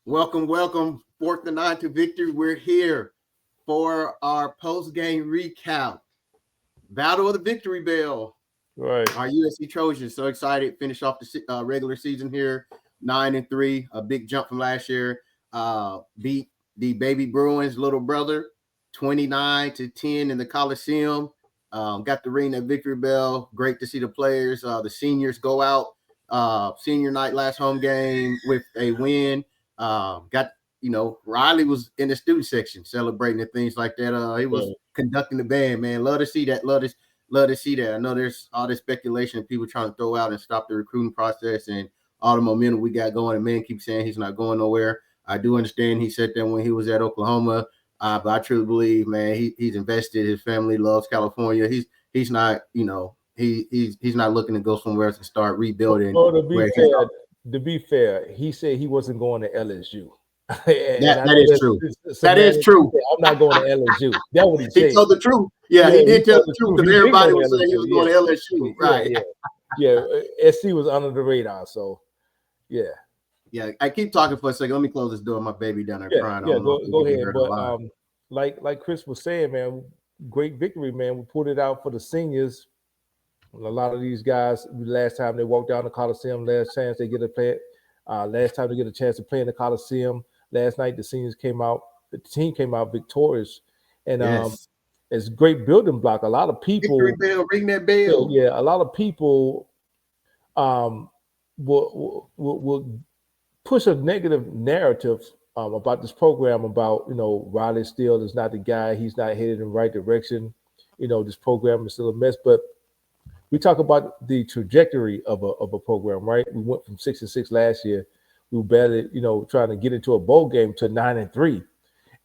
Welcome. 4th and 9 to victory. We're here for our post-game recap. Battle of the Victory Bell. Right. Our USC Trojans so excited. Finish off the regular season here, 9-3. A big jump from last year. Beat the baby Bruins little brother, 29-10 in the Coliseum. Got to ring that victory bell. Great to see the players. The seniors go out. Senior night last home game with a win. Riley was in the student section celebrating and things like that. He was conducting the band, man. Love to see that. Love to see that. I know there's all this speculation of people trying to throw out and stop the recruiting process and all the momentum we got going. And man keeps saying he's not going nowhere. I do understand he said that when he was at Oklahoma, but I truly believe, man, he's invested. His family loves California. He's not, he's not looking to go somewhere else and start rebuilding. Well, to be fair, he said he wasn't going to LSU. That is true. That is true. I'm not going to LSU. That's what he said. He told the truth. Yeah, he did tell the truth because everybody was saying he was going to LSU. Right. Yeah. SC was under the radar. So, yeah. Yeah, I keep talking for a second. Let me close this door. My baby down there crying. Yeah, go ahead. But like Chris was saying, man, great victory, man. We pulled it out for the seniors. A lot of these guys, last time they walked down the Coliseum, last chance they get to play. Last time they get a chance to play in the Coliseum. Last night the seniors came out. The team came out victorious, and it's a great building block. A lot of people ring that bell. Yeah, a lot of people will push a negative narrative about this program, about, Riley Steele is not the guy. He's not headed in the right direction. This program is still a mess. But we talk about the trajectory of a program, right? We went from 6-6 last year. We were barely, trying to get into a bowl game to 9-3.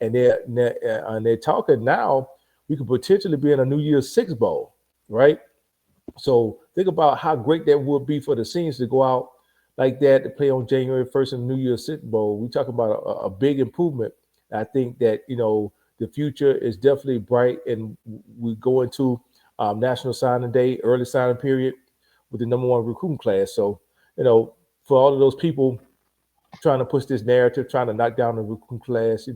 And they're talking now we could potentially be in a New Year's Six bowl, right? So think about how great that would be for the seniors to go out like that, to play on January 1st in the New Year's Six bowl. We talk about a big improvement. I think that, the future is definitely bright, and we go into National Signing Day, early signing period with the number one recruiting class. So, for all of those people trying to push this narrative, trying to knock down the recruiting class,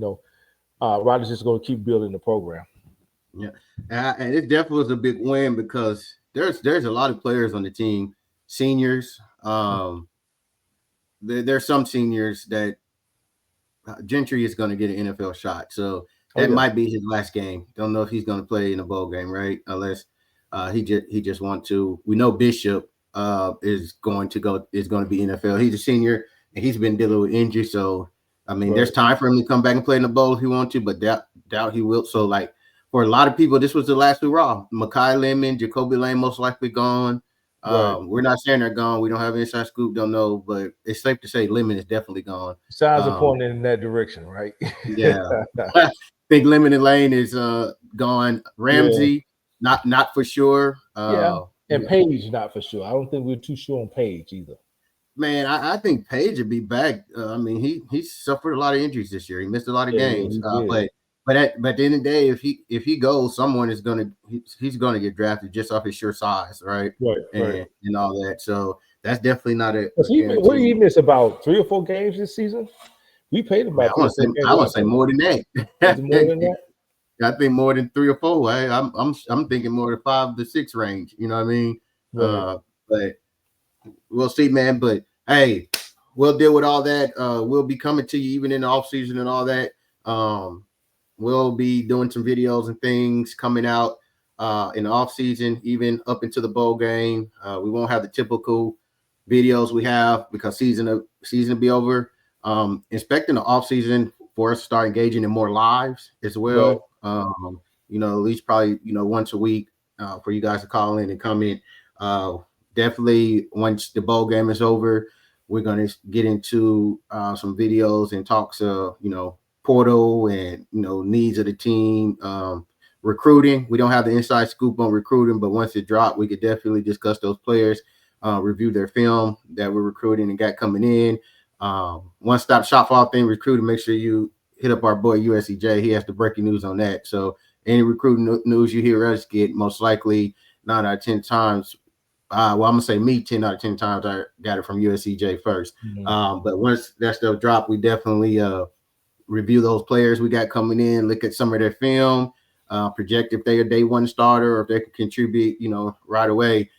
Riley's just going to keep building the program. Yeah, and it definitely was a big win because there's a lot of players on the team, seniors. There's some seniors that Gentry is going to get an NFL shot, so that might be his last game. Don't know if he's going to play in a bowl game, right? Unless he just want to. We know Bishop is going to be NFL. He's a senior and he's been dealing with injury, so I mean, there's time for him to come back and play in the bowl if he wants to, but doubt he will. So, like, for a lot of people, this was the last hurrah. Makai Lemon, Jacoby Lane most likely gone. We're not saying they're gone. We don't have inside scoop, don't know, but it's safe to say Lemon is definitely gone. Signs are pointing in that direction, right? Yeah. I think Lemon and Lane is gone. Ramsey, not for sure. And Page, not for sure. I don't think we're too sure on Page either. Man, I think Page would be back. I mean, he suffered a lot of injuries this year. He missed a lot of games. But at the end of the day, if he goes, someone is he's gonna get drafted just off his sure size, right? Right. And all that. So that's definitely not a. What did he miss? About 3 or 4 games this season? We paid him about. I want to say more than that. More than that? I think more than 3 or 4. I'm thinking more than 5 to 6 range. You know what I mean? Right. But we'll see, man. But hey, we'll deal with all that. We'll be coming to you even in the off season and all that. We'll be doing some videos and things coming out in the off season, even up into the bowl game. We won't have the typical videos we have because season will be over. Expecting the off season for us to start engaging in more lives as well. Right. At least probably once a week for you guys to call in and comment. Definitely once the bowl game is over, we're going to get into some videos and talks portal and needs of the team. Recruiting, we don't have the inside scoop on recruiting, but once it dropped, we could definitely discuss those players, review their film that we're recruiting and got coming in. One-stop shop for all things recruiting. Make sure you hit up our boy USCJ. He has the breaking news on that. So any recruiting news you hear us get, most likely 9 out of 10 times I'm gonna say me 10 out of 10 times I got it from USCJ first. Mm-hmm. But once that stuff dropped, we definitely review those players we got coming in, look at some of their film, project if they're a day one starter or if they can contribute, right away.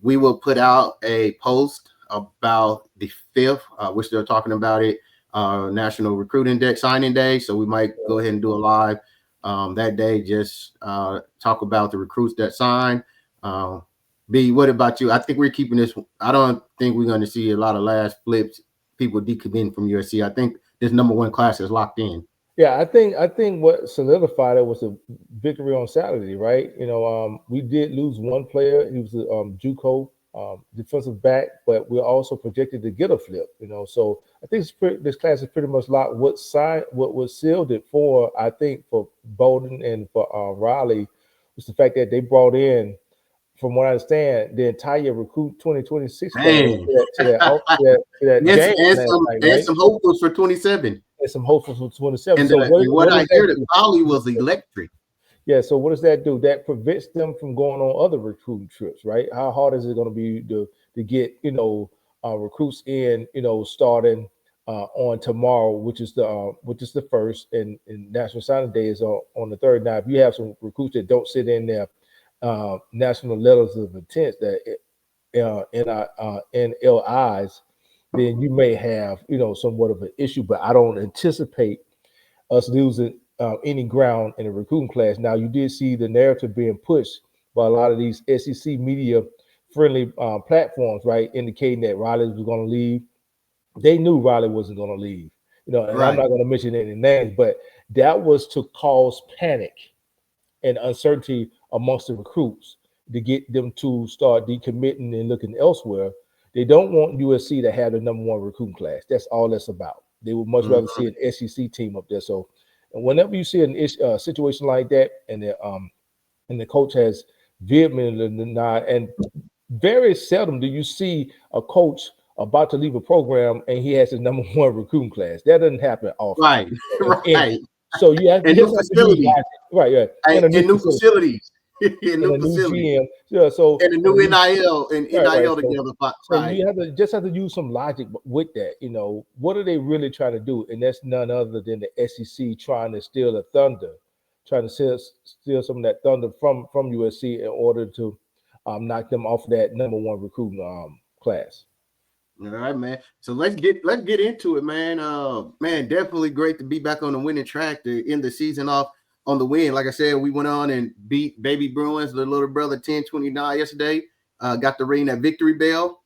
We will put out a post about the 5th. We're still talking about it, National Recruiting Day, Signing Day. So we might go ahead and do a live that day, just talk about the recruits that sign. B, what about you? I think we're keeping this. I don't think we're going to see a lot of last flips, people decommitting from USC. I think this number one class is locked in. Yeah, I think what solidified it was a victory on Saturday, right? We did lose one player. He was a JUCO defensive back, but we're also projected to get a flip. So I think this class is pretty much locked. What was sealed it for, I think, for Bowden and for Raleigh was the fact that they brought in, from what I understand, the entire recruit 2026 class to that Yes, game and last some night, and right? some hopefuls for 27. And some hopefuls for 27. And, So and what what I does that hear, the do? Collie was electric. Yeah, so what does that do? That prevents them from going on other recruiting trips, right? How hard is it going to be to get recruits in, starting on tomorrow, which is the first, and National Signing Day is on the third. Now, if you have some recruits that don't sit in their national letters of intent, that NLIs, then you may have somewhat of an issue. But I don't anticipate us losing any ground in the recruiting class. Now, you did see the narrative being pushed by a lot of these SEC media friendly platforms, right, indicating that Riley was going to leave. They knew Riley wasn't going to leave, and I'm Right. not going to mention any names, but that was to cause panic and uncertainty amongst the recruits to get them to start decommitting and looking elsewhere. They don't want USC to have the number one recruiting class. That's all that's about. They would much rather see an SEC team up there. So, and whenever you see an situation like that, and the coach has vehemently denied, and very seldom do you see a coach about to leave a program and he has his number one recruiting class. That doesn't happen often. Right. Right. So you have And to new use facilities. logic. Right, yeah. And And a new facilities. And and new a new facilities. GM. Yeah, so And a new NIL and right. NIL together. So Right. you have to use some logic with that. What are they really trying to do? And that's none other than the SEC trying to steal the thunder, trying to steal some of that thunder from USC in order to knock them off that number one recruiting class. All right, man. So let's get into it, man. Man, definitely great to be back on the winning track to end the season off on the win. Like I said, we went on and beat baby Bruins, the little brother 10-29 yesterday. Got to ring that victory bell.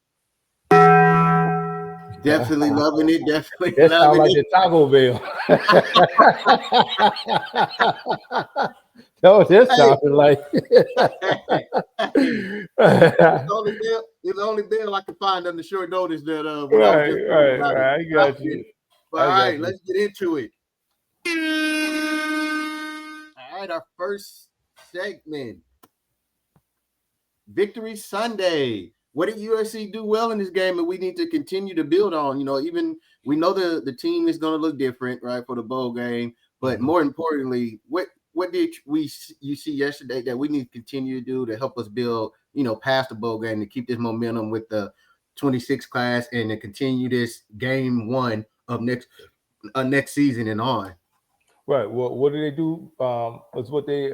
Definitely loving it. Definitely That sounds loving like it. the Taco Bell. No, that sounded like. It's the only bell I can find on the short notice that when I was just thinking Right. about it. I got you. All right, let's get into it. All right, our first segment. Victory Sunday. What did USC do well in this game, and we need to continue to build on? Even we know the team is going to look different, right, for the bowl game. But more importantly, what did you see yesterday that we need to continue to do to help us build, past the bowl game, to keep this momentum with the 26 class and to continue this game one of next season and on? Right. Well, what did they do? Was what they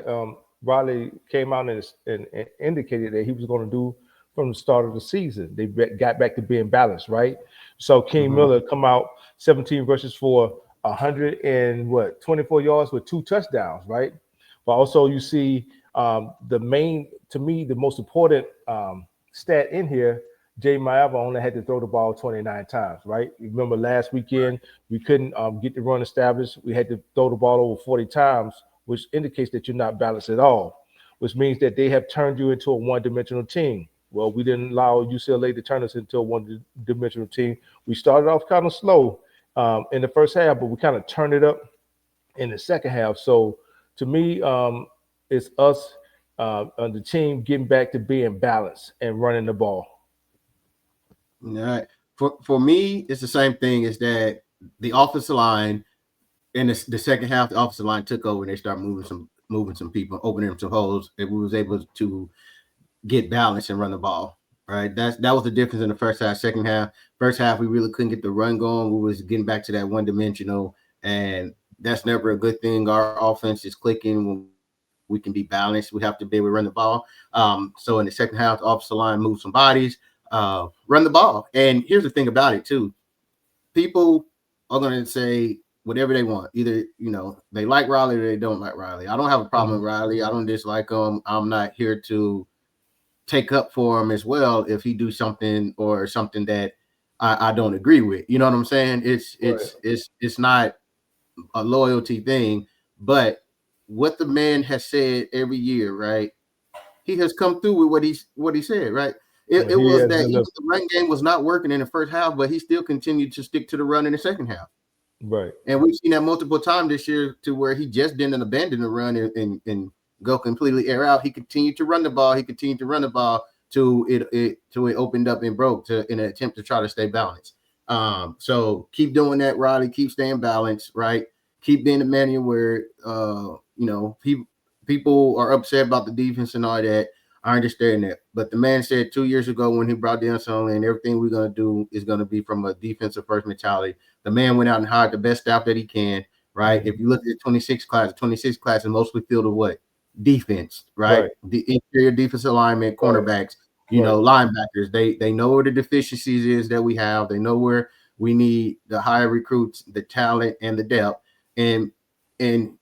Riley came out and indicated that he was going to do from the start of the season. They got back to being balanced, right? So King Miller come out 17 rushes for 24 yards with 2 touchdowns, right? But also you see the most important stat in here. Jay Maeva only had to throw the ball 29 times, right? You remember last weekend, we couldn't get the run established. We had to throw the ball over 40 times, which indicates that you're not balanced at all, which means that they have turned you into a one-dimensional team. Well, we didn't allow UCLA to turn us into a one-dimensional team. We started off kind of slow in the first half, but we kind of turned it up in the second half. So to me, it's us on the team getting back to being balanced and running the ball. All right. For me, it's the same thing. Is that the offensive line in the second half, the offensive line took over and they started moving some people, opening some holes, and we was able to get balance and run the ball. Right. That was the difference in the first half. Second half. First half, we really couldn't get the run going. We was getting back to that one dimensional, and that's never a good thing. Our offense is clicking when we can be balanced. We have to be able to run the ball. So in the second half, the offensive line move some bodies, run the ball. And here's the thing about it too: people are going to say whatever they want. Either they like Riley or they don't like Riley. I don't have a problem with Riley. I don't dislike him. I'm not here to take up for him as well if he do something or something that I don't agree with. You know what I'm saying? It's not a loyalty thing, but what the man has said every year, right? He has come through with what he said, right? It was that even the run game was not working in the first half, but he still continued to stick to the run in the second half. Right. And we've seen that multiple times this year to where he just didn't abandon the run and go completely air out. He continued to run the ball. He continued to run the ball till it opened up and broke in an attempt to try to stay balanced. So keep doing that, Riley. Keep staying balanced, right? Keep being the man you were. People are upset about the defense and all that. I understand that. But the man said 2 years ago when he brought down Sony and everything we're going to do is going to be from a defensive first mentality. The man went out and hired the best staff that he can, right? Mm-hmm. If you look at the 26 class is mostly filled with what? Defense, right? The interior defensive linemen, cornerbacks, linebackers. They know where the deficiencies is that we have. They know where we need the higher recruits, the talent, and the depth. And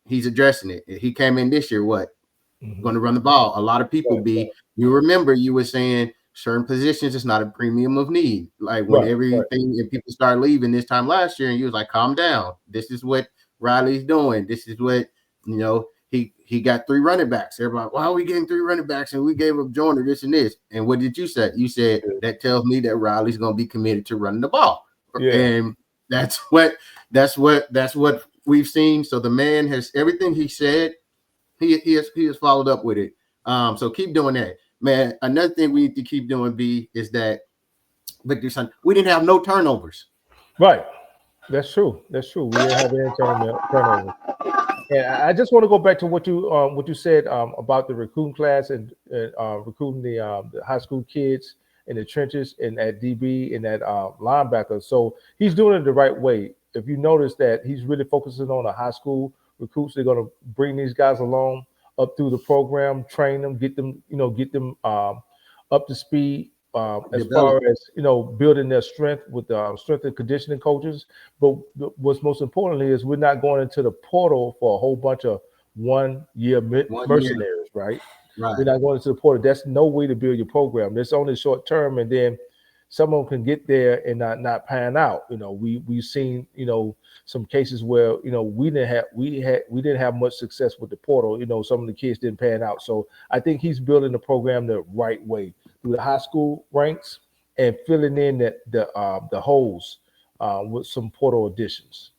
he's addressing it. He came in this year, what? Mm-hmm. Going to run the ball. A lot of people you remember you were saying certain positions it's not a premium of need. Like when and people start leaving this time last year, and you was like, calm down. This is what Riley's doing. This is what he got 3 running backs. Everybody, why are we getting 3 running backs? And we gave up Joyner this and this. And what did you say? You said that tells me that Riley's going to be committed to running the ball. Yeah. And that's what we've seen. So the man has everything he said. He has followed up with it. So keep doing that, man. Another thing we need to keep doing, B, is that Victor son, we didn't have no turnovers. Right. That's true. We didn't have any turnovers. And I just want to go back to what you said about the recruiting class and recruiting the high school kids in the trenches and at DB and at linebacker. So he's doing it the right way. If you notice that he's really focusing on the high school recruits, they're going to bring these guys along up through the program, train them, get them up to speed as far as building their strength with strength and conditioning coaches. But what's most importantly is we're not going into the portal for a whole bunch of one-year mercenaries, right? We're not going into the portal. That's no way to build your program. That's only short term, and then someone can get there and not pan out. We've seen some cases where we didn't have much success with the portal. Some of the kids didn't pan out. So I think he's building the program the right way through the high school ranks and filling in the holes with some portal additions.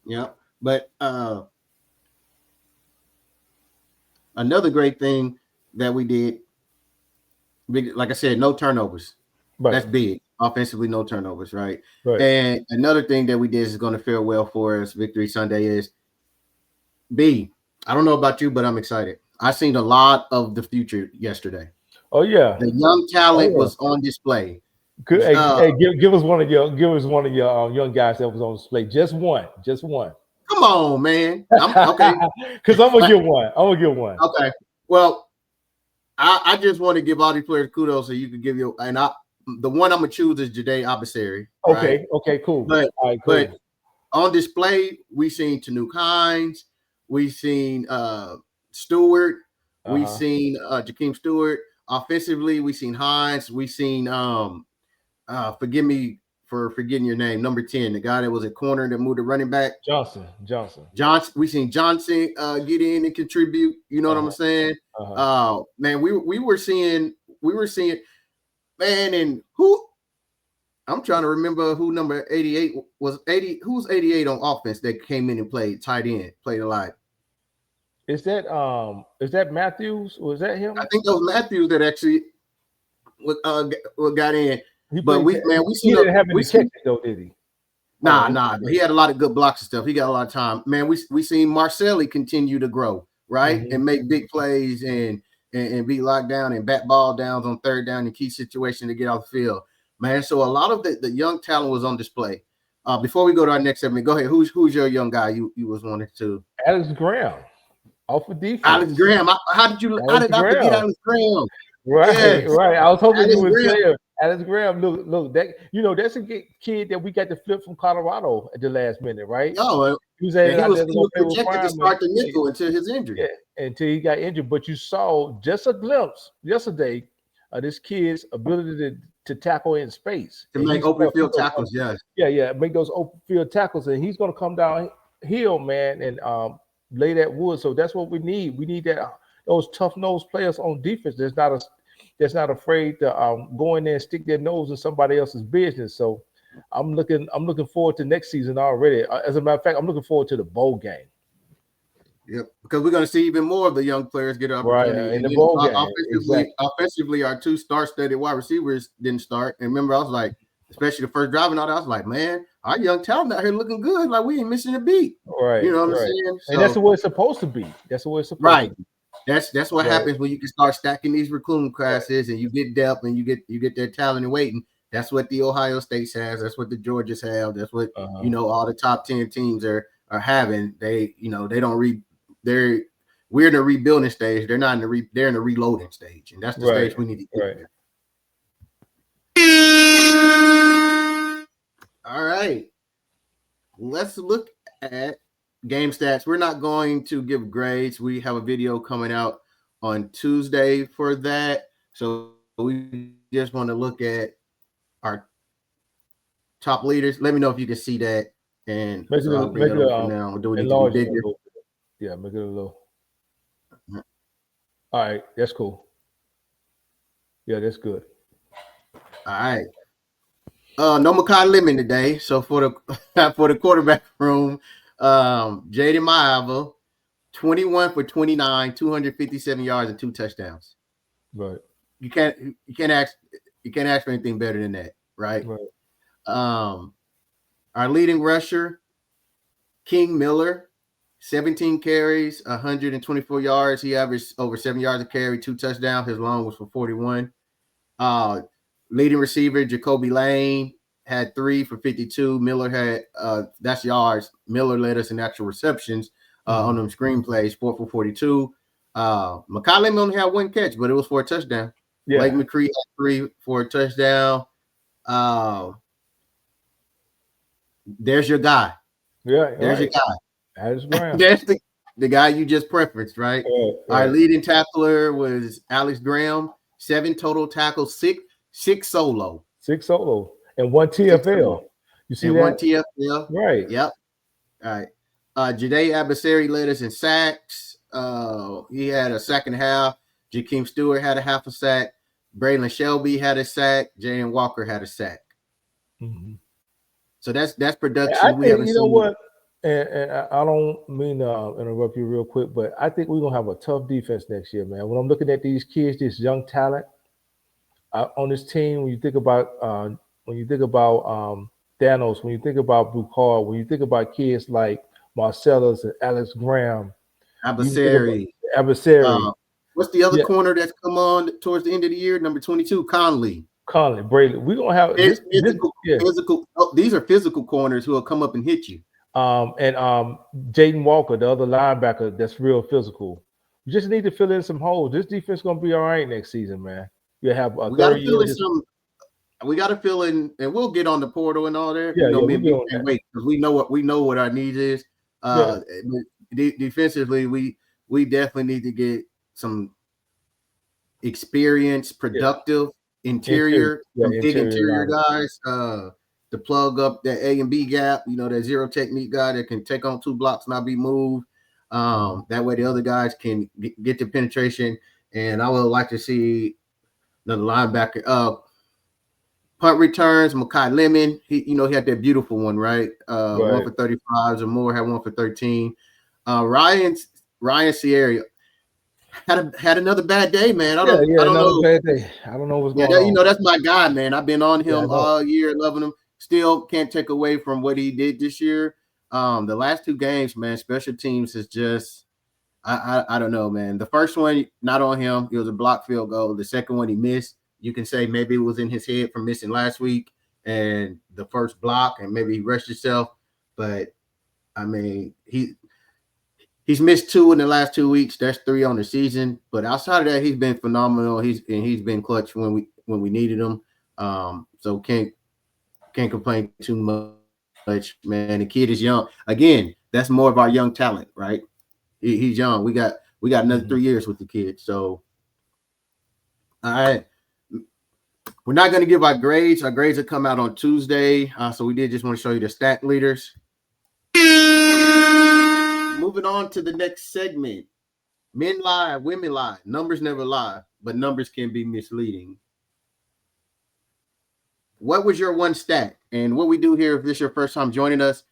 Yeah, but another great thing that we did, like I said, no turnovers. Right. That's big. Offensively, no turnovers, right? And another thing that we did is going to fare well for us, Victory Sunday, is B. I don't know about you, but I'm excited. I seen a lot of the future yesterday. Oh yeah, the young talent was on display. Give us one of your young guys that was on display. Just one. Come on, man. Okay. Because I'm gonna get one. Okay. Well, I just want to give all these players kudos so you can give you the one I'm gonna choose is Jade Abasari. Okay. Right? Okay. Cool. But cool. But on display, we seen Tanuk Hines, we seen Stewart, we seen Jakeem Stewart. Offensively, we seen Hines, we seen forgive me for forgetting your name, number 10, the guy that was a corner that moved to running back. Johnson. We seen Johnson get in and contribute. You know what I'm saying? Man, we were seeing, man, and who I'm trying to remember who number 88 was. Who's 88 on offense that came in and played tight end, played a lot. Is that Matthews? Was that him? I think that was Matthews that actually got in. He didn't have any catches though, did he? Nah. He had a lot of good blocks and stuff. He got a lot of time. Man, we seen Marcelli continue to grow, right? And make big plays and and be locked down and bat ball downs on third down in key situation to get off the field, man. So a lot of the young talent was on display. Before we go to our next segment, go ahead. Who's your young guy you was wanting to? Alex Graham, off of defense. Alex Graham. How did I forget Alex Graham? Right, yes. Right. I was hoping Alex you would Graham. say Alex Graham. Look, that that's a kid that we got to flip from Colorado at the last minute, right? No, he was projected to start the nickel until his injury. Yeah, until he got injured. But you saw just a glimpse yesterday of this kid's ability to tackle in space. To make open field tackles, yes. Yeah, make those open field tackles. And he's going to come downhill, man, and lay that wood. So that's what we need. We need those tough-nosed players on defense that's not afraid to go in there and stick their nose in somebody else's business. So I'm looking forward to next season already. As a matter of fact, I'm looking forward to the bowl game. Yep, because we're going to see even more of the young players get an opportunity. Right, in the bowl game. Offensively, our two star-studded wide receivers didn't start. And remember, I was like, especially the first drive and all that, I was like, man, our young talent out here looking good. Like, we ain't missing a beat. Right. You know what I'm saying? So, and that's the way it's supposed to be. That's the way it's supposed to be. That's what happens when you can start stacking these recruiting classes and you get depth and you get their talent and waiting. That's what the Ohio State has. That's what the Georgias have. That's what all the top 10 teams are having. They we're in the rebuilding stage. They're not they're in the reloading stage, and that's the stage we need to get there. All right, let's look at game stats. We're not going to give grades. We have a video coming out on Tuesday for that. So we just want to look at our top leaders. Let me know if you can see that. And make it a little. Bigger. Yeah, make it a little. All right, that's cool. Yeah, that's good. All right. No Makai Lemon today. So for the quarterback room, Jaden Maiava, 21 for 29, 257 yards and 2 touchdowns. Right. You can't ask for anything better than that, right? Right. Our leading rusher, King Miller, 17 carries, 124 yards. He averaged over 7 yards a carry, 2 touchdowns. His long was for 41. Leading receiver, Jacoby Lane, had 3 for 52. Miller had that's yards. Miller led us in actual receptions on them screenplays, 4 for 42. Makai Lemon only had 1 catch, but it was for a touchdown. Yeah. Blake McCree had 3 for a touchdown. There's your guy. Yeah, there's your guy. That's the guy you just preferenced, right? Our leading tackler was Alex Graham, 7 total tackles, 6 solo. 6 solo. And 1 TFL. You see that? 1 TFL. Right. Yep. All right. Jade Abasari led us in sacks. He had a sack and a half. Jakeem Stewart had a half a sack. Braylon Shelby had a sack. Jaden Walker had a sack. Mm-hmm. So that's production. I think, you know what? And I don't mean to interrupt you real quick, but I think we're gonna have a tough defense next year, man. When I'm looking at these kids, this young talent on this team, when you think about Thanos, when you think about Bucar, when you think about kids like Marcellus and Alex Graham, Abasari. What's the other corner that's come on towards the end of the year? Number 22, Conley, Brady. We're gonna have physical. These are physical corners who will come up and hit you. And Jaden Walker, the other linebacker, that's real physical. We just need to fill in some holes. This defense is gonna be all right next season, man. You have we got to fill in, and we'll get on the portal and all that. Yeah, wait, because we know what our need is. Defensively, we definitely need to get some experienced, productive interior guys to plug up that A and B gap. That zero technique guy that can take on 2 blocks, not be moved. That way the other guys can get the penetration. And I would like to see the linebacker punt returns. Makai Lemon, he had that beautiful one, right? 1 for 35s or more, had 1 for 13. Ryan Sierra had another bad day, man. I don't know. Bad day. I don't know what's going on. That's my guy, man. I've been on him all year, loving him. Still can't take away from what he did this year. The last 2 games, man, special teams is just I don't know, man. The first one, not on him. It was a blocked field goal. The second one he missed. You can say maybe it was in his head from missing last week and the first block, and maybe he rushed himself. But I mean, he's missed 2 in the last 2 weeks. That's 3 on the season. But outside of that, he's been phenomenal. He's been clutch when we needed him. So can't complain too much, man. The kid is young. Again, that's more of our young talent, right? He's young. We got another 3 years with the kid. So all right. We're not going to give our grades. Our grades will come out on Tuesday. So we did just want to show you the stat leaders. Moving on to the next segment. Men lie, women lie. Numbers never lie, but numbers can be misleading. What was your one stat? And what we do here, if this is your first time joining us,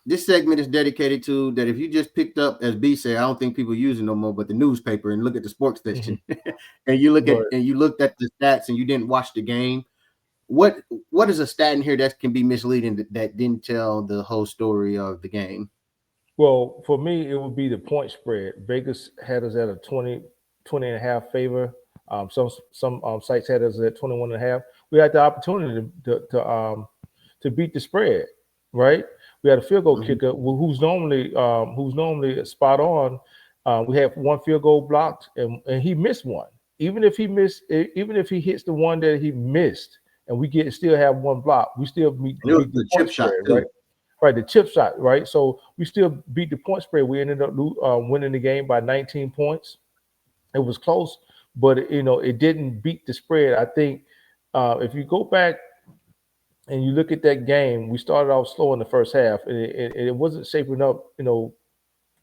this segment is dedicated to that. If you just picked up, as B said, I don't think people use it no more, but the newspaper and look at the sports section, and you looked at the stats and you didn't watch the game. What is a stat in here that can be misleading that didn't tell the whole story of the game? Well, for me, it would be the point spread. Vegas had us at a 20 and a half favor. Some sites had us at 21 and a half. We had the opportunity to beat the spread, right? We had a field goal kicker who's normally spot on. We had one field goal blocked, and he missed one. Even if he hits the one that he missed, and we still have one block, we still beat the chip shot, right? Right, the chip shot, right? So we still beat the point spread. We ended up winning the game by 19 points. It was close, but it didn't beat the spread. I think if you go back and you look at that game, we started off slow in the first half, and it wasn't shaping up, too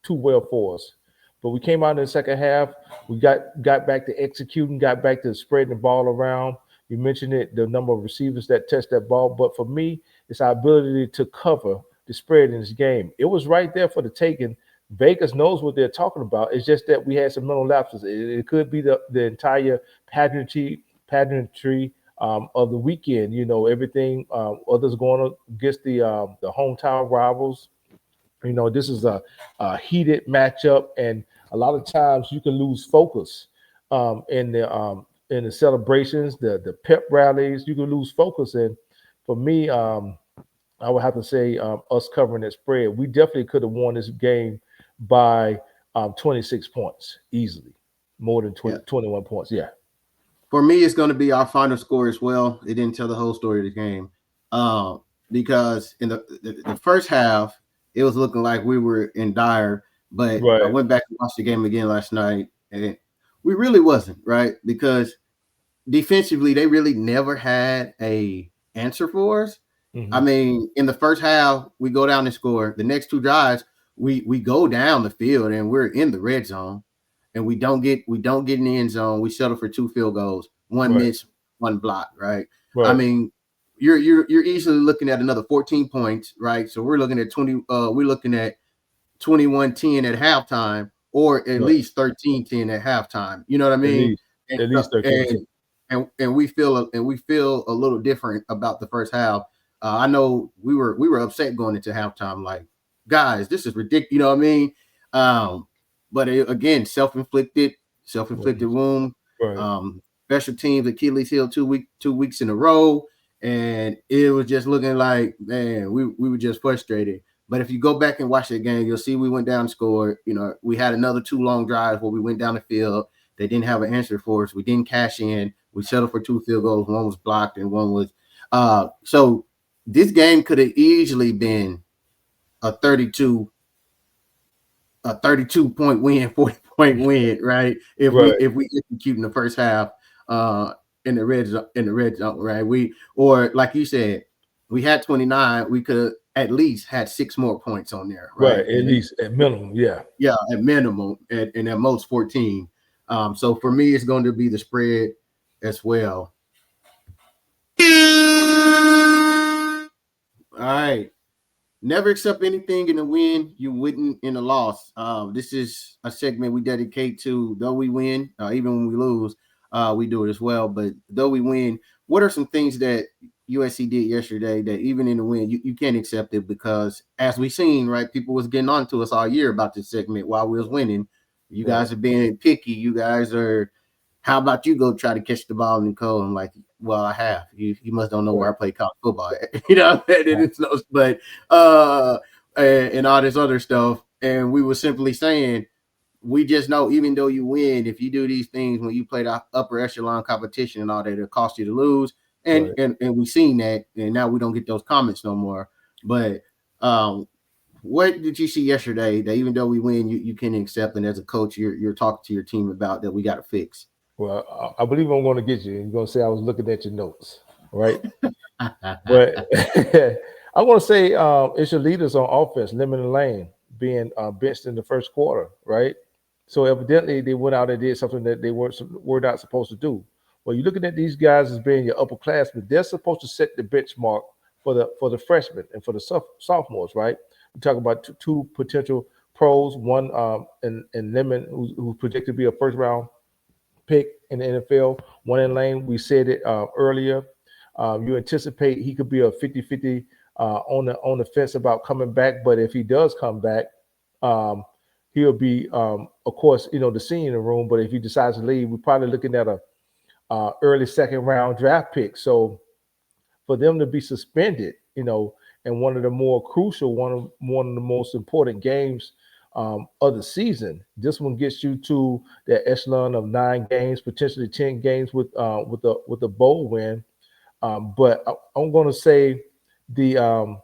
well for us. But we came out in the second half. We got back to executing, got back to spreading the ball around. You mentioned it, the number of receivers that touched that ball. But for me, it's our ability to cover the spread in this game. It was right there for the taking. Vegas knows what they're talking about. It's just that we had some mental lapses. It could be the entire pageantry of the weekend. Everything others going against the hometown rivals. This is a heated matchup, and a lot of times you can lose focus in the celebrations, the pep rallies. You can lose focus, and for me, I would have to say us covering that spread. We definitely could have won this game by 26 points easily, more than 21 points. Yeah. For me, it's going to be our final score as well. It didn't tell the whole story of the game because in the first half, it was looking like we were in dire. But I went back and watched the game again last night, and we really wasn't, right? Because defensively, they really never had a answer for us. I mean, in the first half, we go down and score. The next 2 drives, we go down the field and we're in the red zone, and we don't get in the end zone. We settle for 2 field goals, 1 miss, 1 block, right? I mean, you're easily looking at another 14 points, right? So we're looking at 21-10 at halftime, or at least 13-10 at halftime. You know what I mean? At least 13. And we feel a little different about the first half. I know we were upset going into halftime, like, guys, this is ridiculous. You know what I mean? But again, self-inflicted wound. Special teams Achilles heel 2 weeks in a row, and it was just looking like, man, we were just frustrated. But if you go back and watch the game, you'll see we went down and scored. We had another 2 long drives where we went down the field. They didn't have an answer for us. We didn't cash in. We settled for 2 field goals. One was blocked and one was so this game could have easily been a 32 point win, 40-point win, right? If we execute in the first half in the red zone, right? Or like you said, we had 29. We could have at least had 6 more points on there, right? At least at minimum, yeah, at minimum, and at most 14. So for me, it's going to be the spread as well. All right. Never accept anything in a win you wouldn't in a loss. This is a segment we dedicate to, though we win, even when we lose, we do it as well. But though we win, what are some things that USC did yesterday, that even in the win, you can't accept it, because as we seen, right, people was getting on to us all year about this segment while we was winning. You guys are being picky. You guys are, how about you go try to catch the ball, Nicole? I'm like, well, I have. You must don't know where I play college football at. It's no, but and all this other stuff. And we were simply saying, we just know, even though you win, if you do these things when you play the upper echelon competition and all that, it'll cost you to lose. And we've seen that, and now we don't get those comments no more. But what did you see yesterday that even though we win, you can accept, and as a coach, you're talking to your team about that we got to fix? Well, I believe I'm going to get you. You're going to say I was looking at your notes, right? But I want to say it's your leaders on offense, Lemon and Lane, being benched in the first quarter, right? So evidently they went out and did something that they were not supposed to do. Well, you're looking at these guys as being your upperclassmen. They're supposed to set the benchmark for the freshmen and for the sophomores, right? We talk about two potential pros, one in Lemon, who's predicted to be a first round pick in the NFL, one in Lane. We said it earlier. You anticipate he could be a 50-50 on the fence about coming back, but if he does come back, he'll be, of course, the senior in the room. But if he decides to leave, we're probably looking at a early second round draft pick. So for them to be suspended, and one of the more crucial, one of the most important games of the season, this one gets you to the echelon of 9 games, potentially 10 games with a bowl win. But I'm going to say the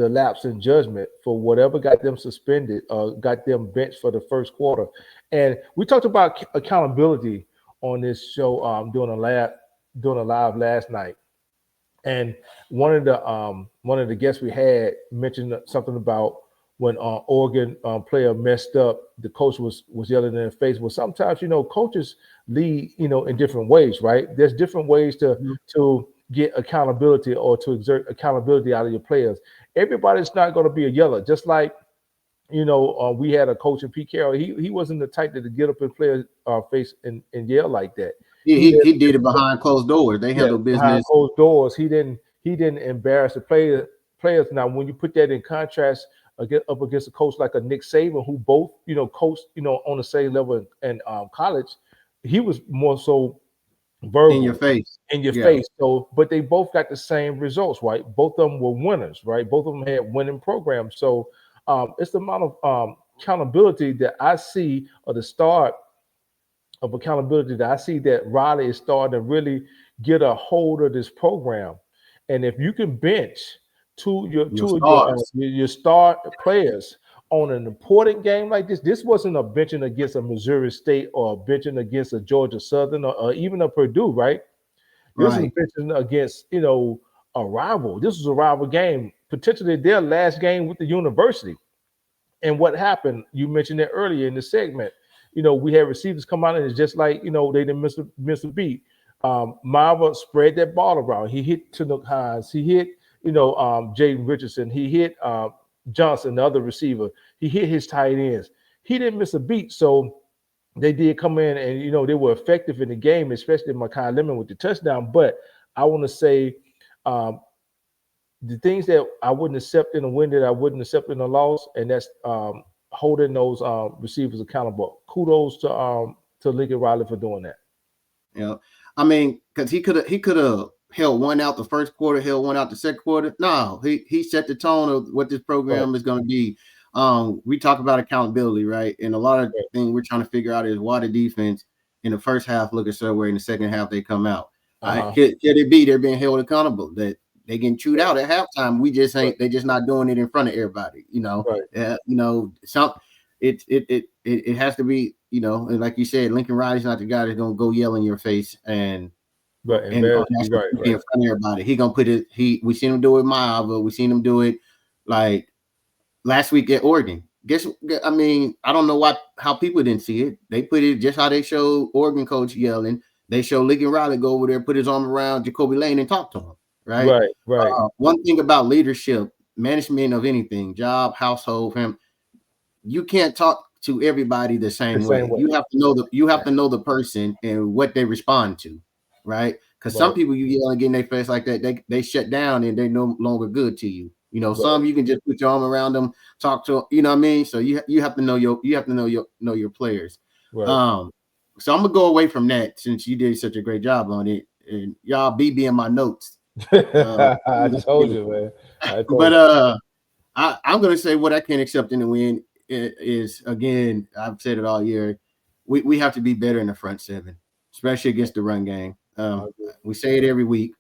lapse in judgment for whatever got them suspended, got them benched for the first quarter. And we talked about accountability on this show doing a live last night. And one of the guests we had mentioned something about when Oregon player messed up, the coach was yelling in their face. Well, sometimes coaches lead in different ways, right? There's different ways to get accountability or to exert accountability out of your players. Everybody's not going to be a yeller. Just like we had a coach in Pete Carroll. He wasn't the type to get up in players' face and yell like that. He did it behind closed doors. They handled business behind closed doors. He didn't embarrass the players. Now, when you put that in contrast up against a coach like a Nick Saban, who both coached on the same level in college, he was more so verbal, in your face. So, but they both got the same results, right? Both of them were winners, right? Both of them had winning programs. So it's the amount of accountability that I see, or the start of accountability that I see, that Riley is starting to really get a hold of this program. And if you can bench your star players on an important game like this wasn't a benching against a Missouri State or a benching against a Georgia Southern or even a Purdue, right? This is benching against a rival. This was a rival game, potentially their last game with the university. And what happened? You mentioned it earlier in the segment. We had receivers come out, and it's just like, they didn't miss a beat. Marva spread that ball around. He hit Chinook Hines. He hit, Jaden Richardson. He hit Johnson, the other receiver. He hit his tight ends. He didn't miss a beat. So they did come in and, they were effective in the game, especially Mekhi Lemon with the touchdown. But I want to say the things that I wouldn't accept in a win that I wouldn't accept in a loss, and that's holding those receivers accountable. Kudos to Lincoln Riley for doing that. Yeah, I mean, because he could have held one out the first quarter, held one out the second quarter. No, he set the tone of what this program is going to be. We talk about accountability, right? And a lot of things we're trying to figure out is why the defense in the first half look a certain way, in the second half they come out. Could it be they're being held accountable, that they getting chewed out at halftime? We just ain't. They just not doing it in front of everybody. It has to be. And like you said, Lincoln Riley's not the guy that's gonna go yell in your face and in front of everybody. He gonna put it. We seen him do it Miava. We seen him do it like last week at Oregon. I mean, I don't know how people didn't see it. They put it just how they showed Oregon coach yelling. They showed Lincoln Riley go over there, put his arm around Jacoby Lane and talk to him. Right. One thing about leadership, management of anything, job, household, family, you can't talk to everybody the same way. You have to know to know the person and what they respond to. right? Because some people you yell and get in their face like that, they shut down and they're no longer good to you. You know, some you can just put your arm around them, talk to them, you know what I mean? So you have to know your players. Right. So I'm gonna go away from that since you did such a great job on it, and y'all be in my notes. I told you, man. But I'm gonna say what I can't accept in the win is again, I've said it all year. We have to be better in the front seven, especially against the run game. We say it every week.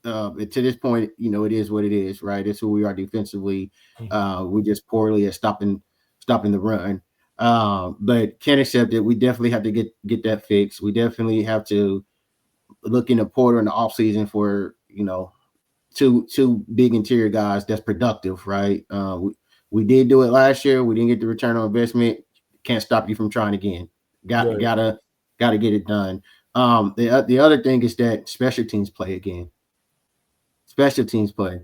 To this point, you know, it is what it is, right? It's who we are defensively. We just poorly at stopping the run. But can't accept it. We definitely have to get that fixed. We definitely have to look into Porter in the offseason for, you know, two big interior guys that's productive, right? We did do it last year. We didn't get the return on investment. Can't stop you from trying again. Gotta get it done. The other thing is that special teams play again. Special teams play.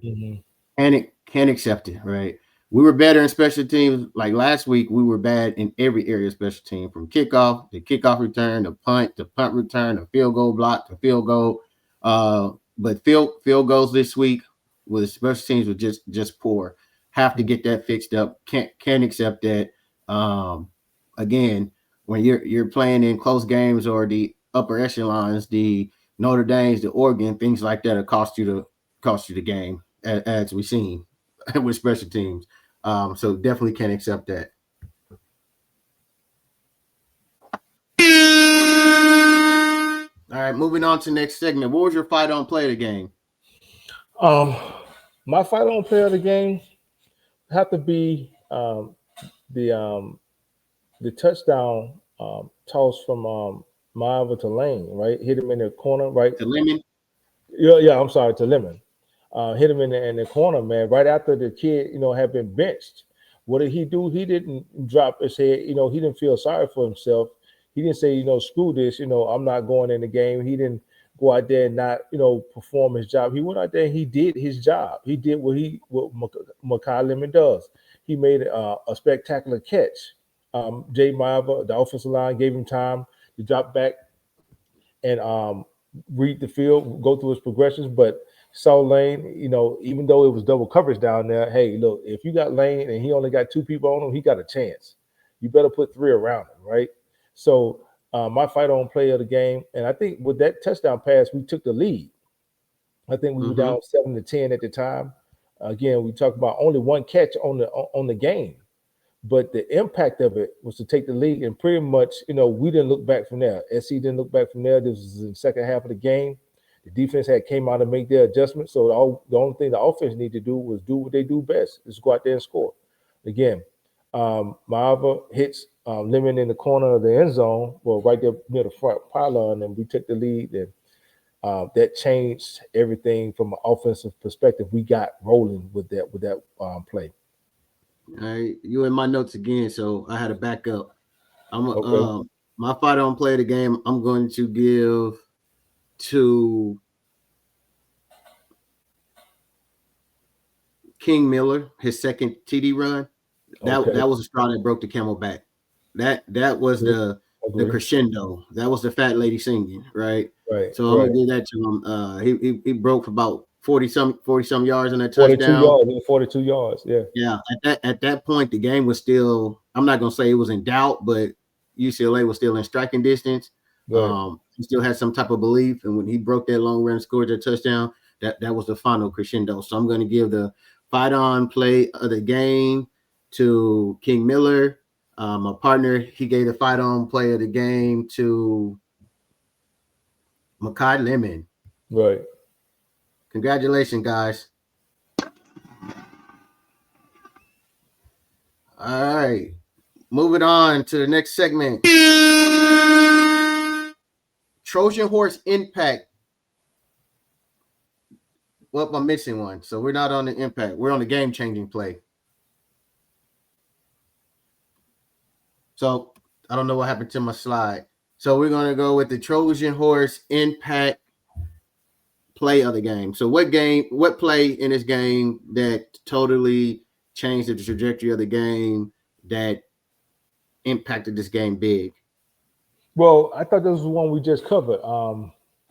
Can't accept it, right? We were better in special teams. Like last week, we were bad in every area of special team, from kickoff, the kickoff return, the punt return, the field goal block, the field goal. But field goals this week with special teams were just poor. Have to get that fixed up. Can't accept that. Again, when you're playing in close games or the upper echelons, the Notre Dame's, the Oregon, things like that, will cost you the game, as we've seen with special teams. So definitely can't accept that. All right, moving on to the next segment. What was your fight on play of the game? My fight on play of the game have to be the touchdown toss from Marva to Lane, right? Hit him in the corner, right? To Lemon? Yeah, I'm sorry, to Lemon. Hit him in the corner, man, right after the kid, you know, had been benched. What did he do? He didn't drop his head. You know, he didn't feel sorry for himself. He didn't say, you know, screw this, you know, I'm not going in the game. He didn't go out there and not, you know, perform his job. He went out there and he did his job. He did what Makai Lemon does. He made a spectacular catch. Jay Maiava, the offensive line, gave him time to drop back and read the field, go through his progressions. But saw Lane, you know, even though it was double coverage down there, hey, look, if you got Lane and he only got two people on him, he got a chance. You better put three around him, right? So my fight on play of the game, and I think with that touchdown pass, we took the lead. I think we were down 7-10 at the time. Again, we talked about only one catch on the game. But the impact of it was to take the lead, and pretty much, you know, we didn't look back from there. SC didn't look back from there. This was in the second half of the game. The defense had came out and make their adjustments. So the only thing the offense needed to do was do what they do best, is go out there and score. Again, Maava hits Lemon in the corner of the end zone, well, right there near the front pylon, and we took the lead. And that changed everything from an offensive perspective. We got rolling with that play. All right, you in my notes again, so I had to back up. Okay. My fight on play of the game, I'm going to give to King Miller, his second TD run. That was a straw that broke the camel back. That was the crescendo. That was the fat lady singing, right? Right. So I'm gonna give that to him. He broke for about 40 some yards on that touchdown. 42 yards. Yeah. Yeah. At that point, the game was still. I'm not gonna say it was in doubt, but UCLA was still in striking distance. Right. He still had some type of belief, and when he broke that long run, scored that touchdown, that was the final crescendo. So I'm gonna give the fight on play of the game to King Miller. My partner, he gave the fight on play of the game to Makai Lemon. Right. Congratulations, guys. All right. Moving on to the next segment. Trojan horse impact. Well, I'm missing one. So we're not on the impact. We're on the game-changing play. So I don't know what happened to my slide. So we're going to go with the Trojan horse impact play of the game. So what play in this game that totally changed the trajectory of the game, that impacted this game big? Well, I thought this was the one we just covered.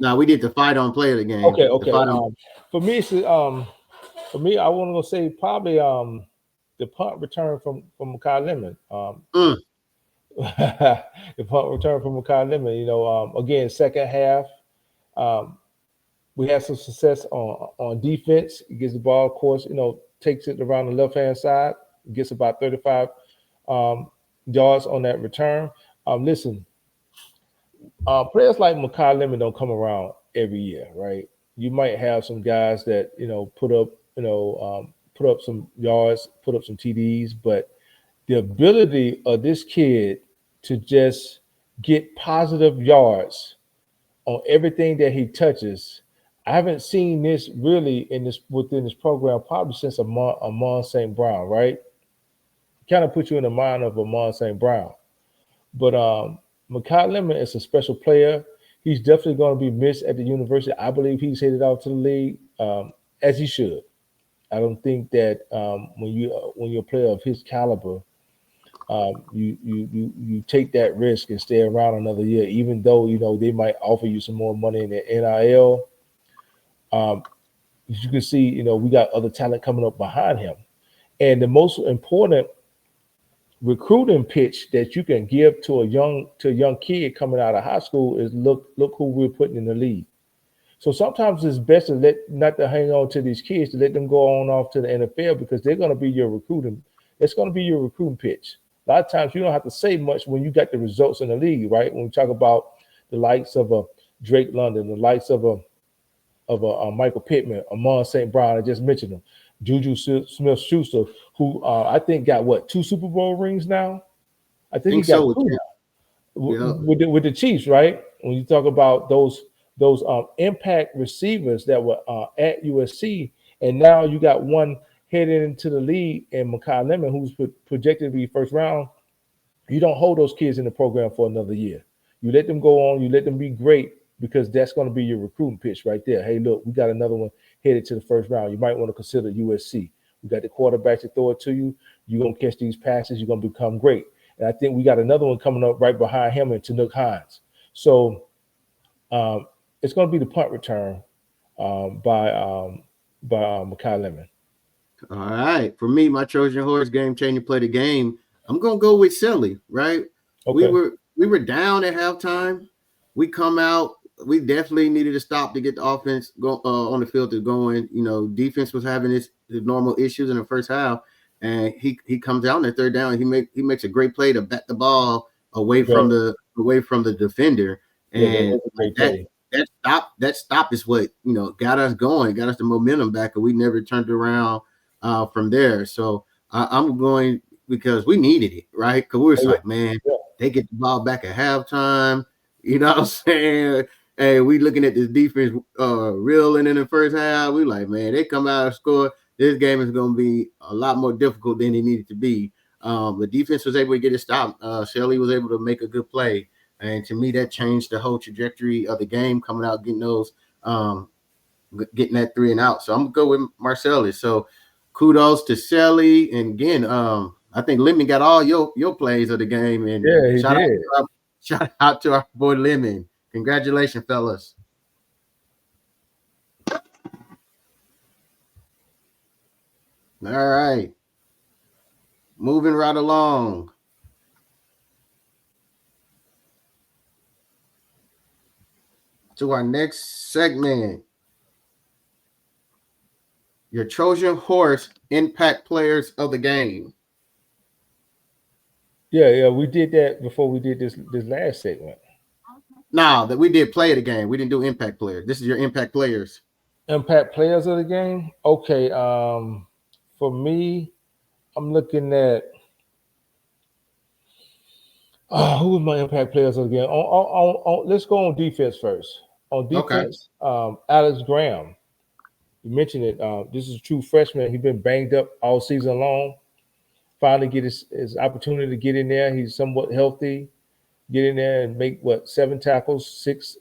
No, we did the fight on play of the game. Okay, The okay. fight on. For me, it's for me, I want to say probably the punt return from Makai Lemon. Mm, The punt return from Makai Lemon. Again, second half, um, we had some success on defense. He gets the ball, of course, takes it around the left hand side, gets about 35 um, yards on that return. Listen, players like Makai Lemon don't come around every year, right? You might have some guys that put up some yards, put up some TDs, but the ability of this kid to just get positive yards on everything that he touches. I haven't seen this really within this program probably since Amon St. Brown, right? Kind of put you in the mind of Amon St. Brown. But Makai Lemon is a special player. He's definitely going to be missed at the university. I believe he's headed out to the league, as he should. I don't think that when you're a player of his caliber, you take that risk and stay around another year, even though they might offer you some more money in the NIL. As you can see, we got other talent coming up behind him, and the most important recruiting pitch that you can give to a young kid coming out of high school is look who we're putting in the league. So sometimes it's best to not to hang on to these kids, to let them go on off to the NFL, because they're going to be your recruiting. It's going to be your recruiting pitch. A lot of times you don't have to say much when you got the results in the league, right? When we talk about the likes of a Drake London, the likes of a Michael Pittman, Amon St. Brown, I just mentioned him, Juju Smith-Schuster, who I think got 2 Super Bowl rings now. I think he got so. 2 Yeah. with the Chiefs, right? When you talk about those impact receivers that were at USC, and now you got one headed into the league, and Makai Lemon, who's projected to be first round. You don't hold those kids in the program for another year. You let them go on. You let them be great, because that's going to be your recruiting pitch right there. Hey, look, we got another one headed to the first round. You might want to consider USC. We got the quarterback to throw it to you. You're going to catch these passes. You're going to become great. And I think we got another one coming up right behind him and Tanook Hines. So it's going to be the punt return by Makai Lemon. All right. For me, my Trojan horse game changer play the game. I'm gonna go with Silly, right? Okay. We were down at halftime. We come out. We definitely needed to stop to get the offense on the field to going. Defense was having his normal issues in the first half, and he comes out in the third down. He makes a great play to bat the ball away from the defender, and that stop is what got us going, got us the momentum back, and we never turned around from there. So I'm going because we needed it, right? Because we were like, man, they get the ball back at halftime. You know what I'm saying? Hey, we looking at this defense reeling in the first half. We like, man, they come out and score. This game is going to be a lot more difficult than it needed to be. The defense was able to get it stopped. Shelley was able to make a good play. And to me, that changed the whole trajectory of the game, coming out, getting those, getting that 3 and out. So I'm going to go with Marcellus. So kudos to Shelley. And again, I think Lemon got all your plays of the game. And yeah, he did. Shout out to our boy Lemon. Congratulations, fellas. All right. Moving right along. To our next segment. Your Trojan horse impact players of the game. Yeah, we did that before we did this last segment. No, that we did play of the game. We didn't do impact players. This is your impact players. Impact players of the game. Okay. For me, I'm looking at who was my impact players of the game. Let's go on defense first. On defense, Alex Graham. You mentioned it. This is a true freshman. He's been banged up all season long. Finally get his opportunity to get in there. He's somewhat healthy. Get in there and make 7 tackles, 6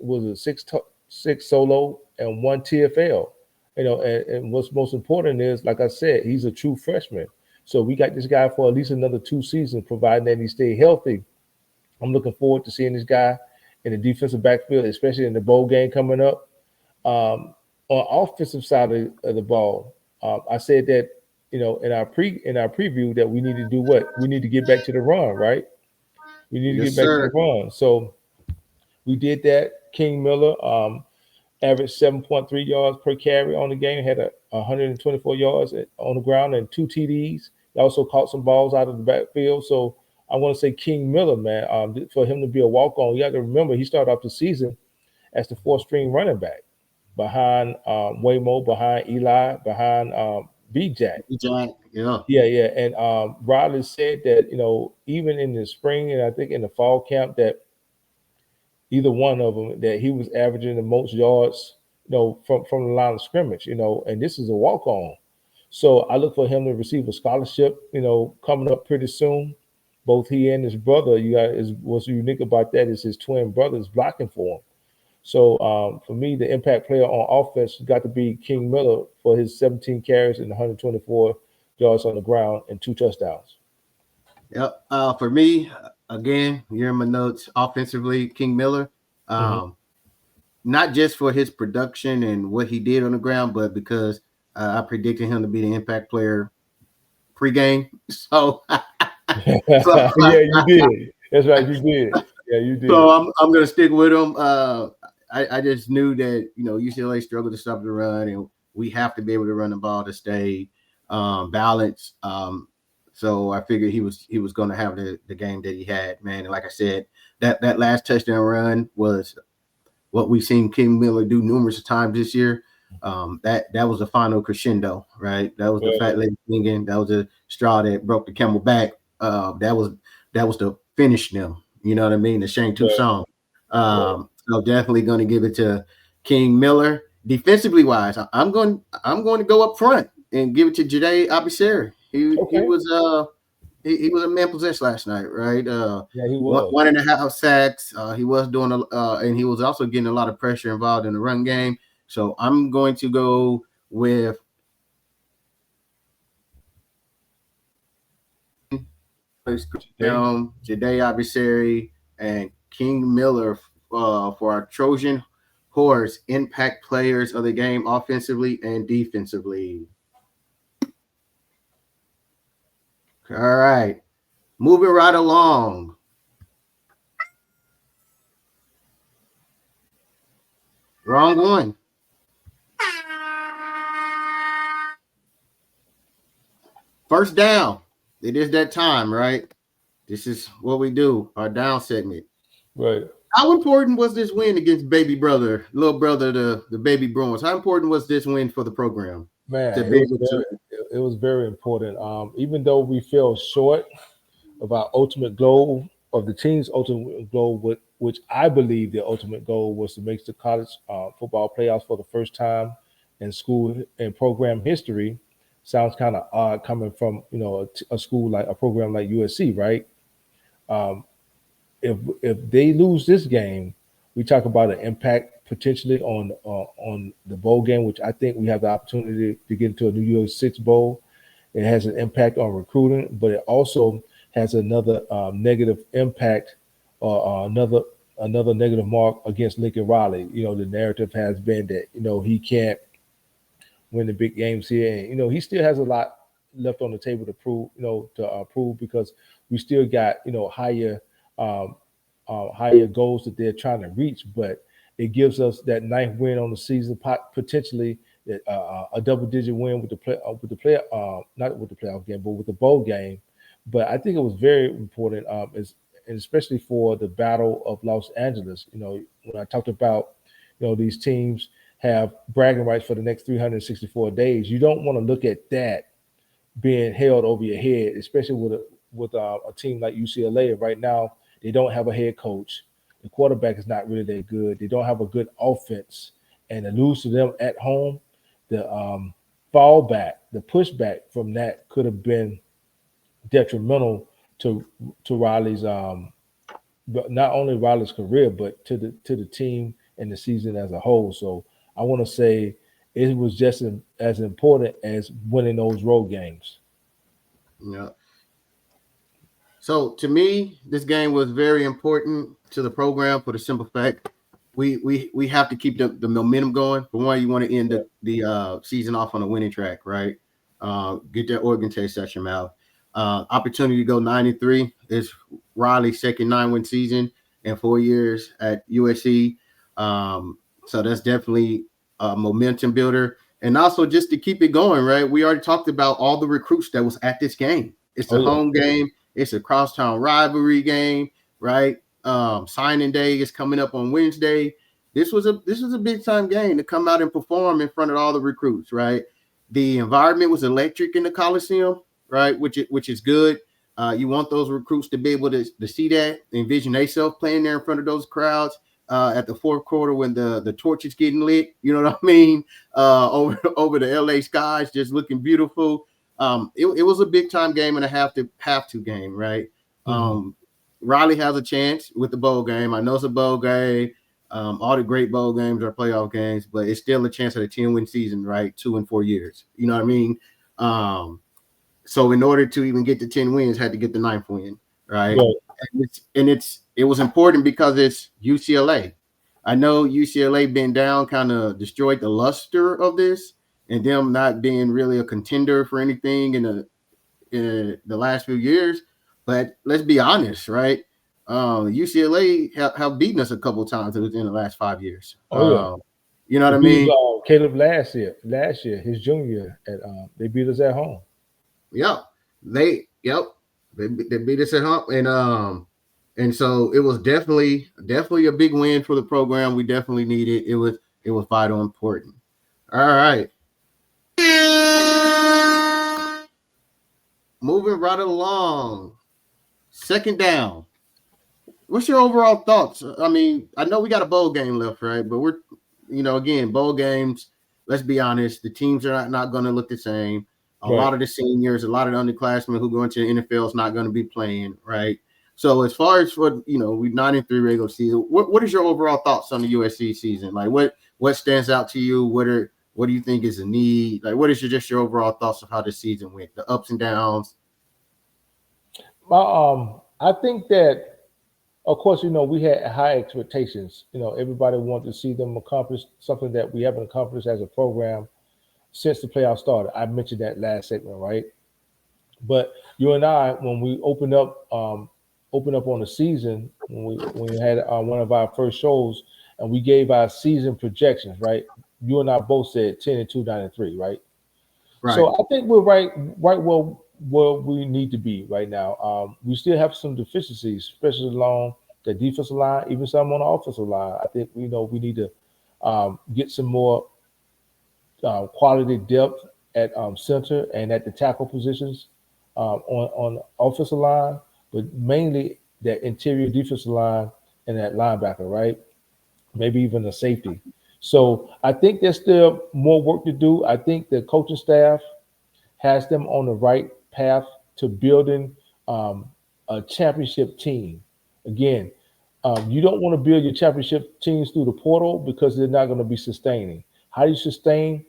solo and 1 TFL. And what's most important is, like I said, he's a true freshman. So we got this guy for at least another 2 seasons, providing that he stay healthy. I'm looking forward to seeing this guy in the defensive backfield, especially in the bowl game coming up. On offensive side of the ball, I said that in our preview that we need to do what we need to get back to the run, right? We need to Yes, get back to the sir. run. So we did that. King Miller averaged 7.3 yards per carry on the game, had 124 yards on the ground and 2 TDs. He also caught some balls out of the backfield. So I want to say King Miller, man, for him to be a walk on, you got to remember he started off the season as the fourth string running back behind Waymo, behind Eli, behind B-Jack. Jack, yeah. Yeah. And Riley said that, even in the spring and I think in the fall camp that either one of them, that he was averaging the most yards, from the line of scrimmage, and this is a walk on. So I look for him to receive a scholarship, coming up pretty soon. Both he and his brother, what's unique about that is his twin brothers blocking for him. So for me, the impact player on offense got to be King Miller for his 17 carries and 124 yards on the ground and 2 touchdowns. Yep. For me, again, you're in my notes. Offensively, King Miller. Not just for his production and what he did on the ground, but because I predicted him to be the impact player pregame. So, Yeah, you did. That's right, you did. Yeah, you did. So I'm gonna stick with him. I just knew that UCLA struggled to stop the run, and we have to be able to run the ball to stay balanced. So I figured he was going to have the game that he had, man. And like I said, that last touchdown run was what we've seen King Miller do numerous times this year. That was the final crescendo, right? That was the fat lady singing. That was the straw that broke the camel back. That was the finish them. You know what I mean? The Shane 2 song. So definitely going to give it to King Miller. Defensively wise, I'm going to go up front and give it to Jade Abisari. He was he was a man possessed last night, right? Yeah, he was 1.5 sacks. He was doing and he was also getting a lot of pressure involved in the run game. So I'm going to go with Jade Abisari and King Miller for our Trojan horse impact players of the game offensively and defensively. All right. Moving right along. Wrong one. First down. It is that time, right? This is what we do, our down segment. right. How important was this win against little brother, the baby Bruins? How important was this win for the program? Man, it was very important. Even though we fell short of our ultimate goal, of the team's ultimate goal, which I believe their ultimate goal was to make the college football playoffs for the first time in school and program history. Sounds kind of odd coming from a school like a program like USC, right? If they lose this game, we talk about an impact potentially on the bowl game, which I think we have the opportunity to get into a New Year's Six bowl. It has an impact on recruiting, but it also has another negative impact or another negative mark against Lincoln Riley. The narrative has been that he can't win the big games here, and he still has a lot left on the table to prove because we still got higher goals that they're trying to reach, but it gives us that ninth win on the season, potentially a double-digit win with the not with the playoff game, but with the bowl game. But I think it was very important, and especially for the Battle of Los Angeles. When I talked about these teams have bragging rights for the next 364 days, you don't want to look at that being held over your head, especially with a team like UCLA. Right now, they don't have a head coach. The quarterback is not really that good. They don't have a good offense, and to lose to them at home, the fallback, the pushback from that could have been detrimental to Riley's not only Riley's career, but to the team and the season as a whole. So I want to say it was just as important as winning those road games. Yeah. So to me, this game was very important to the program for the simple fact we have to keep the momentum going. For one, you want to end the season off on a winning track, right? Get that Oregon taste out your mouth. Opportunity to go 9-3 is Riley's second 9-win season in 4 years at USC. So that's definitely a momentum builder. And also just to keep it going, right? We already talked about all the recruits that was at this game. It's a home game. It's a crosstown rivalry game, right? Signing day is coming up on Wednesday. This was a big time game to come out and perform in front of all the recruits, right? The environment was electric in the Coliseum, right? Which is good. You want those recruits to be able to see that, envision themselves playing there in front of those crowds at the fourth quarter when the torch is getting lit. You know what I mean? Over the LA skies, just looking beautiful. It was a big time game and a have to game, right? Riley has a chance with the bowl game. I know it's a bowl game. All the great bowl games are playoff games, but it's still a chance at a 10-win season, right? 2 in 4 years. You know what I mean? So in order to even get to 10 wins, had to get the 9th win, right? It was important because it's UCLA. I know UCLA being down kind of destroyed the luster of this, and them not being really a contender for anything in the last few years. But let's be honest, right? UCLA have beaten us a couple of times within the last 5 years. You know what I mean? Caleb last year, his junior year, they beat us at home. They beat us at home, and so it was definitely a big win for the program. We definitely needed it. It was vital important. All right. Moving right along. Second down. What's your overall thoughts? I mean, I know we got a bowl game left, right? But we're, again, bowl games, let's be honest, the teams are not going to look the same. A lot of the seniors, a lot of the underclassmen who go into the NFL is not going to be playing, right? So as far as we're 9-3 regular season, what is your overall thoughts on the USC season? Like what stands out to you? What do you think is a need? Like what is your overall thoughts of how the season went, the ups and downs? I think that, of course, we had high expectations. Everybody wanted to see them accomplish something that we haven't accomplished as a program since the playoffs started. I mentioned that last segment, right? But you and I, when we opened up on the season, when we had one of our first shows, and we gave our season projections, right? You and I both said 10-2, 9-3, right? So I think we're right where we need to be right now. We still have some deficiencies, especially along the defensive line, even some on the offensive line. I think we need to get some more quality depth at center and at the tackle positions on the offensive line, but mainly that interior defensive line and that linebacker, right? Maybe even a safety. So I think there's still more work to do. I think the coaching staff has them on the right path to building a championship team. Again, you don't want to build your championship teams through the portal because they're not going to be sustaining. How do you sustain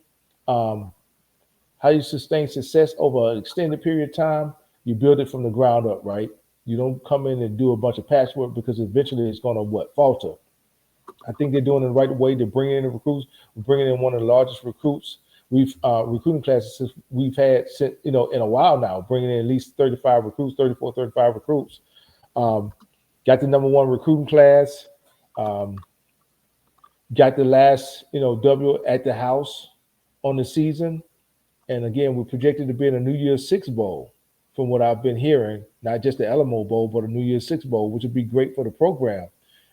success over an extended period of time? You build it from the ground up, right? You don't come in and do a bunch of patchwork because eventually it's going to falter. I think they're doing it the right way. They're bringing in the recruits. We're bringing in one of the largest recruits recruiting classes we've had in a while now, bringing in at least 34, 35 recruits. Got the number one recruiting class. Got the last, W at the house on the season. And again, we're projected to be in a New Year's Six Bowl from what I've been hearing, not just the Alamo Bowl, but a New Year's Six Bowl, which would be great for the program.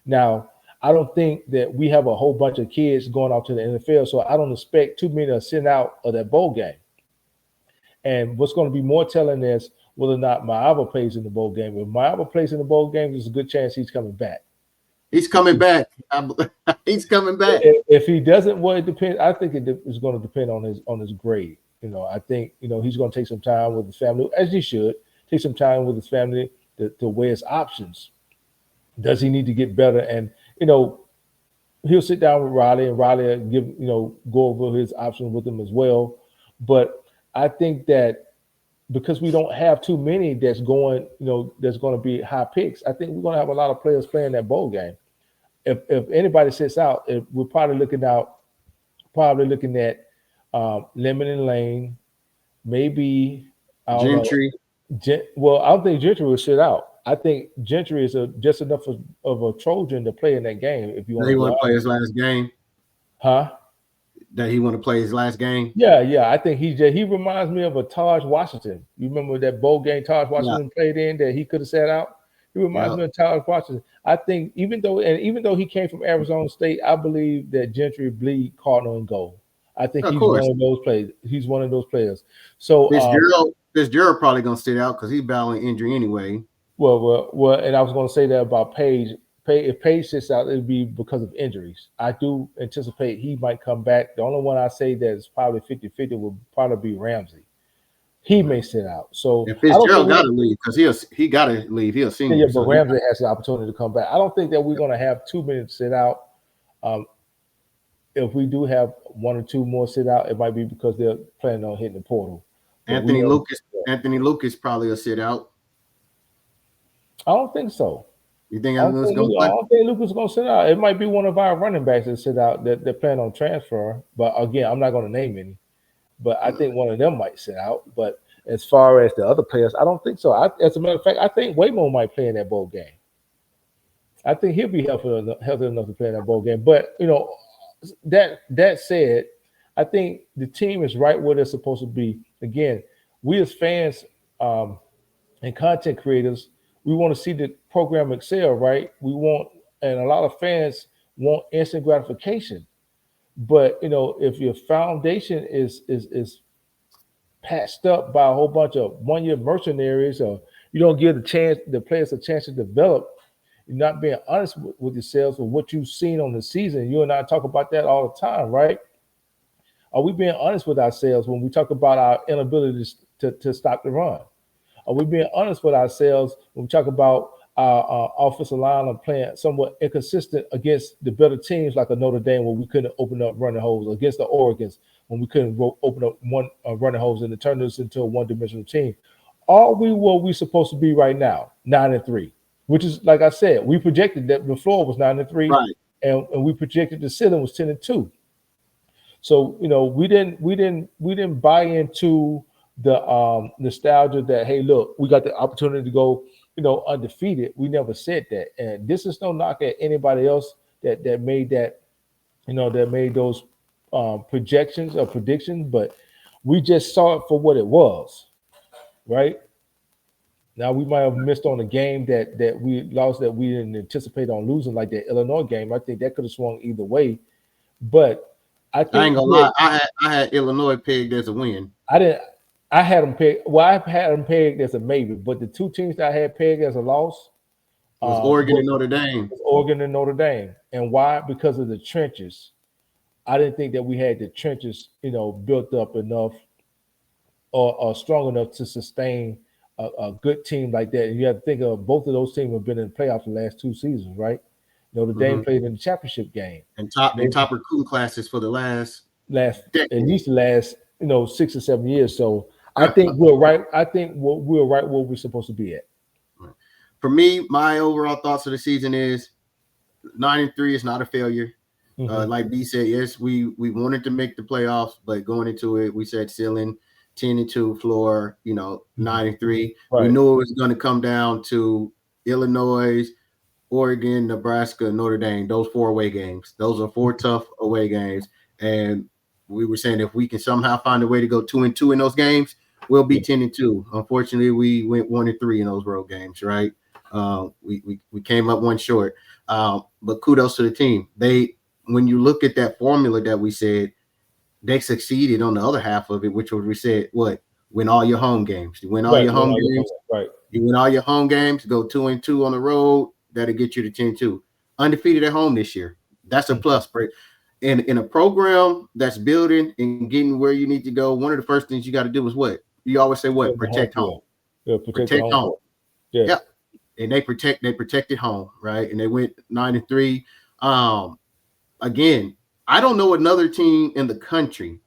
Now, I don't think that we have a whole bunch of kids going out to the NFL, so I don't expect too many to sit out of that bowl game. And what's going to be more telling is whether or not Maava plays in the bowl game. If Maava plays in the bowl game, there's a good chance he's coming back. He's coming back. He's coming back. If he doesn't, well, it depends. I think it's going to depend on his grade. I think he's going to take some time with his family, as he should take some time with his family to weigh his options. Does he need to get better? And he'll sit down with Riley, and Riley will give go over his options with him as well. But I think that because we don't have too many that's going, that's going to be high picks. I think we're going to have a lot of players playing that bowl game. If anybody sits out, we're probably looking at Lemon and Lane, maybe I don't know. Gentry. Well, I don't think Gentry will sit out. I think Gentry is just enough of a Trojan to play in that game. If you want He to want go to play out, his last game. huh? That he want to play his last game. Yeah. I think he reminds me of a Taj Washington. You remember that bowl game Taj Washington played in that he could have sat out? He reminds me of Taj Washington. I think even though he came from Arizona State, I believe that Gentry bleed Cardinal Gold. I think he's one of those players. He's one of those players. So Fitzgerald probably gonna sit out because he's battling injury anyway. Well, and I was going to say that about Page. If Page sits out, it'd be because of injuries. I do anticipate he might come back. The only one I say that is probably 50-50 will probably be Ramsey. He may sit out. So if Fitzgerald got to leave because he got to leave. He'll see. Yeah, but Ramsey has the opportunity to come back. I don't think that we're going to have too many sit out. If we do have one or two more sit out, it might be because they're planning on hitting the portal. Anthony Lucas probably will sit out. I don't think so. You think I don't think Lucas is going to sit out. It might be one of our running backs that sit out that they're planning on transfer. But again, I'm not going to name any. But I think one of them might sit out. But as far as the other players, I don't think so. As a matter of fact, I think Waymo might play in that bowl game. I think he'll be healthy enough to play in that bowl game. But that said, I think the team is right where they're supposed to be. Again, we as fans and content creators, we want to see the program excel, right? And a lot of fans want instant gratification. But if your foundation is patched up by a whole bunch of one-year mercenaries, or you don't give the players a chance to develop, you're not being honest with yourselves with what you've seen on the season. You and I talk about that all the time, right? Are we being honest with ourselves when we talk about our inability to stop the run? Are we being honest with ourselves when we talk about our offensive line of playing somewhat inconsistent against the better teams like a Notre Dame where we couldn't open up running holes, against the Oregons when we couldn't open up one running holes and it turned us into a one-dimensional team? Are we where we supposed to be right now, 9-3? Which is, like I said, we projected that the floor was 9-3, right, and we projected the ceiling was 10-2. So we didn't buy into the nostalgia that, hey, look, we got the opportunity to go undefeated. We never said that, and this is no knock at anybody else that made that that made those projections or predictions, but we just saw it for what it was, right? Now we might have missed on a game that we lost that we didn't anticipate on losing, like that Illinois game. I think that could have swung either way, but I think I ain't gonna lie. I had Illinois pegged as a win. I had them pegged. Well, I had them pegged as a maybe, but the two teams that I had pegged as a loss was Oregon and Notre Dame. Oregon and Notre Dame, and why? Because of the trenches. I didn't think that we had the trenches, built up enough or strong enough to sustain a good team like that. And you have to think of both of those teams have been in the playoffs the last two seasons, right? Notre Dame played in the championship game. And top recruiting classes for the last at least the last 6 or 7 years. So I think we're right. I think we're right where we're supposed to be at. For me, my overall thoughts of the season is 9-3 is not a failure. Like B said, yes, we wanted to make the playoffs, but going into it, we said ceiling 10-2, floor 9-3. Right. We knew it was going to come down to Illinois, Oregon, Nebraska, Notre Dame. Those 4 away games. Those are 4 tough away games, and we were saying if we can somehow find a way to go 2-2 in those games, we'll be 10-2. Unfortunately, we went 1-3 in those road games. Right? We came up one short. But kudos to the team. When you look at that formula that we said, they succeeded on the other half of it, which was we said, win all your home games. You win all your home games. Right. You win all your home games, go 2-2 on the road. That'll get you to 10-2. Undefeated at home this year. That's a plus. In a program that's building and getting where you need to go, one of the first things you got to do is what? You always say what? Protect home. Yeah, protect home. Yeah. And they protected home, right? And they went 9-3. Again, I don't know another team in the country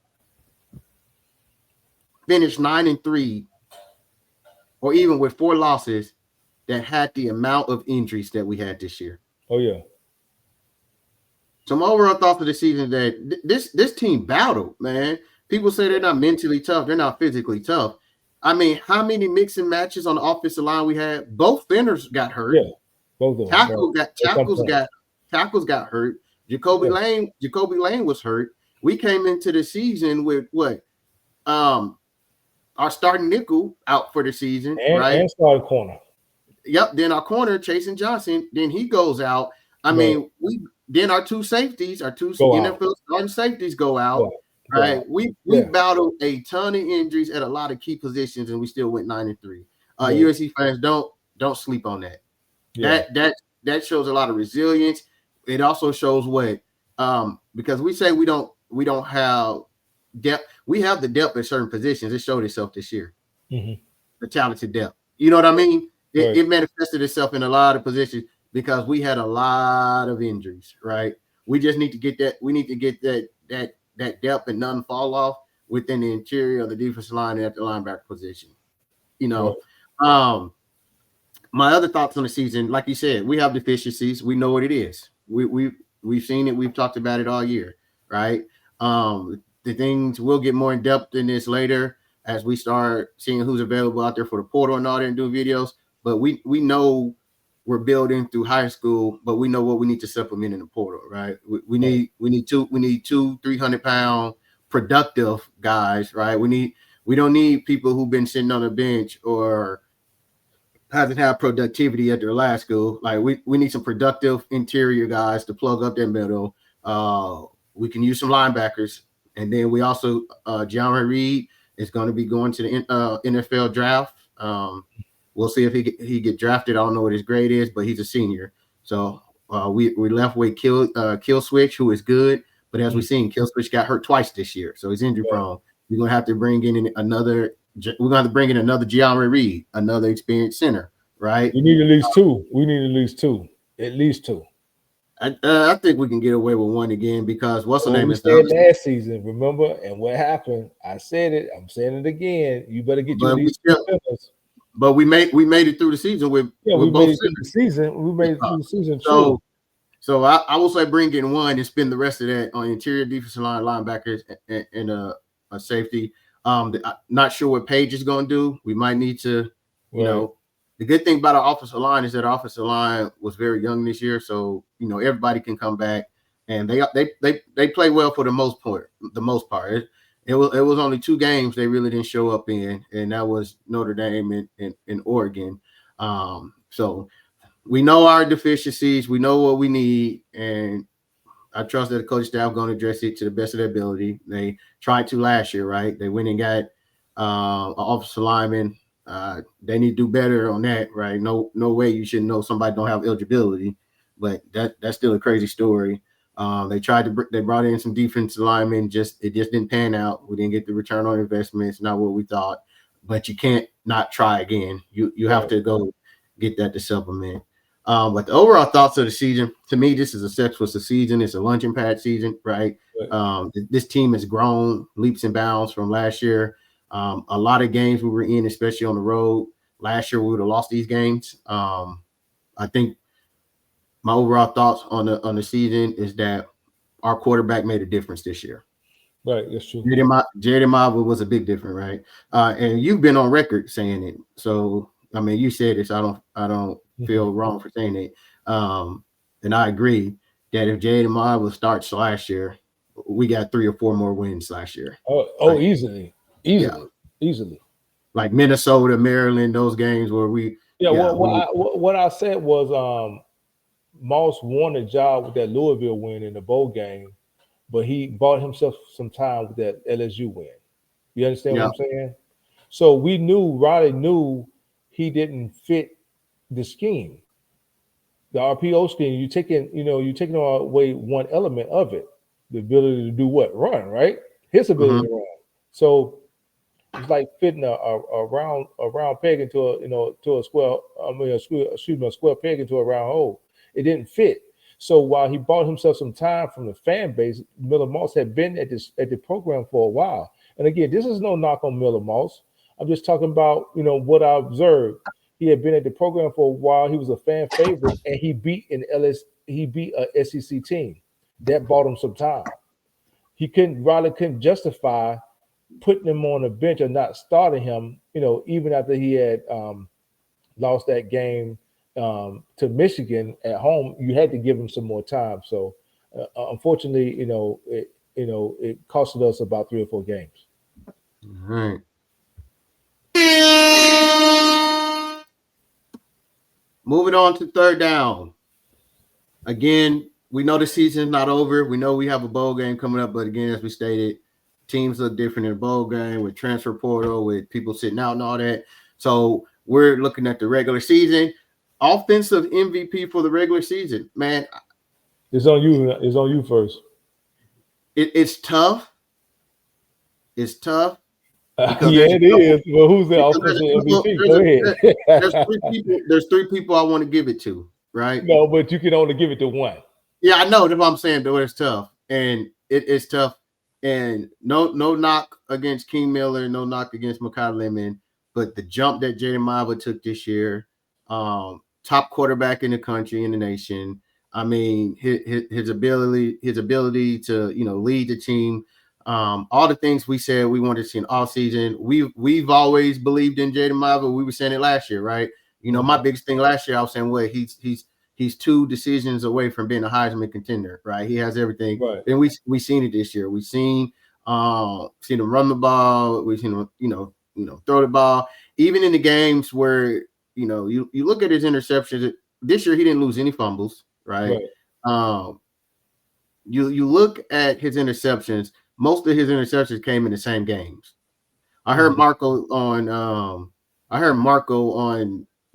finished 9-3 or even with 4 losses that had the amount of injuries that we had this year. Oh yeah. So my overall thoughts of the season that this team battled, man. People say they're not mentally tough, they're not physically tough. I mean, how many mixing matches on the offensive line we had? Both centers got hurt. Yeah, both of them. Tackles got hurt. Jacoby Lane was hurt. We came into the season with what? Our starting nickel out for the season, right? And starting corner. Yep. Then our corner, Chasen Johnson, then he goes out. I mean, then our 2 safeties, our 2 NFL starting safeties go out. Right. We battled a ton of injuries at a lot of key positions, and we still went 9-3. USC fans, don't sleep on that. Yeah. That shows a lot of resilience. It also shows what because we say we don't have depth. We have the depth at certain positions. It showed itself this year. The talented depth. You know what I mean? It manifested itself in a lot of positions because we had a lot of injuries, right? We just need to get that. We need to get that depth and none fall off within the interior of the defensive line and at the linebacker position. You know, my other thoughts on the season, like you said, we have deficiencies. We know what it is. We've seen it. We've talked about it all year, right? The things we'll get more in depth in this later as we start seeing who's available out there for the portal and all that and do videos. But we know we're building through high school, but we know what we need to supplement in the portal, right? We need 300-pound productive guys, right? We don't need people who've been sitting on the bench or hasn't had productivity at their last school. Like we need some productive interior guys to plug up that middle. We can use some linebackers, and then we also John Reed is going to be going to the NFL draft. We'll see if he get drafted. I don't know what his grade is, but he's a senior. So we left with Kill Switch, who is good, but as we've seen, Kill Switch got hurt twice this year, so he's injury prone. We're gonna have to bring in another. We're gonna have to bring in another Gianna Reed, another experienced center, right? We need at least 2. We need at least two. I think we can get away with 1 again because what's the name? We said last season, remember? And what happened? I said it. I'm saying it again. You better get your these centers. But we made it through the season with we both made it through the season. We made it through the season. So I will say bring in 1 and spend the rest of that on interior defensive line linebackers and a safety. I'm not sure what Page is going to do. We might need to, you know, the good thing about our offensive line is that our offensive line was very young this year, so you know everybody can come back, and they play well for the most part. It was only 2 games they really didn't show up in, and that was Notre Dame and Oregon. So we know our deficiencies, we know what we need, and I trust that the coaching staff going to address it to the best of their ability. They tried to last year, right? They went and got an offensive lineman. They need to do better on that, right? No way you should know somebody don't have eligibility, but that's still a crazy story. They brought in some defensive linemen, it just didn't pan out. We didn't get the return on investments, not what we thought. But you can't not try again. You have to go get that to supplement. But the overall thoughts of the season, to me, this is a successful season. It's a luncheon pad season, right? This team has grown leaps and bounds from last year. A lot of games we were in, especially on the road. Last year, we would have lost these games. I think my overall thoughts on the season is that our quarterback made a difference this year. Right, that's true. Jaden Marvel was a big difference, right? And you've been on record saying it. So, I mean, you said it, so I don't feel wrong for saying it. And I agree that if Jaden Marvel starts last year, we got 3 or 4 more wins last year. Easily. Like Minnesota, Maryland, those games where we. Yeah, what I said was Moss won a job with that Louisville win in the bowl game, but he bought himself some time with that LSU win. You understand what I'm saying? So Riley knew he didn't fit the scheme, the RPO scheme. You're taking away one element of it, the ability to do what? Run, right? His ability to run. So it's like fitting a round peg into a square. A square peg into a round hole. It didn't fit. So while he bought himself some time from the fan base, Miller Moss had been at the program for a while. And again, this is no knock on Miller Moss. I'm just talking about, what I observed. He had been at the program for a while. He was a fan favorite, and he beat a SEC team. That bought him some time. Riley couldn't justify putting him on the bench or not starting him, even after he had lost that game to Michigan at home. You had to give him some more time. So unfortunately, it costed us about 3 or 4 games. All right. Moving on to third down. Again, we know the season's not over. We know we have a bowl game coming up, but again, as we stated, teams look different in a bowl game with transfer portal, with people sitting out and all that. So we're looking at the regular season. Offensive MVP for the regular season, man. It's on you. It's on you first. It's tough. It's tough. It is. Well, who's the offensive MVP? Go ahead. There's 3 people I want to give it to, right? No, but you can only give it to one. Yeah, I know. That's what I'm saying, but it's tough. And it's tough. And no knock against King Miller, no knock against Makai Lemon, but the jump that Jaden Mava took this year, top quarterback in the country, in the nation. I mean, his ability to lead the team, all the things we said we wanted to see in all season. We've always believed in Jaden Mava. We were saying it last year, right? My biggest thing last year, I was saying, well, he's 2 decisions away from being a Heisman contender, right? He has everything. Right. And we seen it this year. We seen him run the ball. We've seen him, throw the ball. Even in the games where you look at his interceptions. This year he didn't lose any fumbles. Right. You look at his interceptions. Most of his interceptions came in the same games. I heard Marco on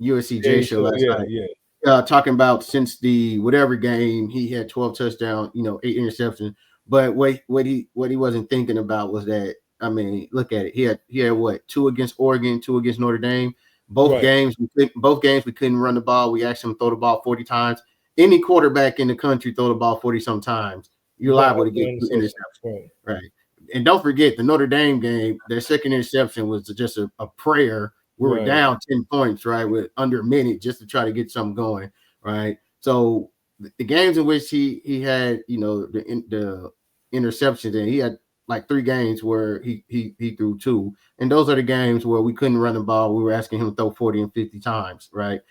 USC J show last night. Yeah. Talking about since the whatever game he had 12 touchdowns, 8 interceptions. But what he wasn't thinking about was that, I mean, look at it. He had what, 2 against Oregon, 2 against Notre Dame. Both games we couldn't run the ball. We asked him to throw the ball 40 times. Any quarterback in the country throw the ball 40 some times, you're liable to get 2 interceptions. Right. And don't forget the Notre Dame game, their second interception was just a prayer. We were down 10 points, right, with under a minute just to try to get something going, right? So the games in which he had, the interceptions, and he had like 3 games where he threw 2. And those are the games where we couldn't run the ball. We were asking him to throw 40 and 50 times, right?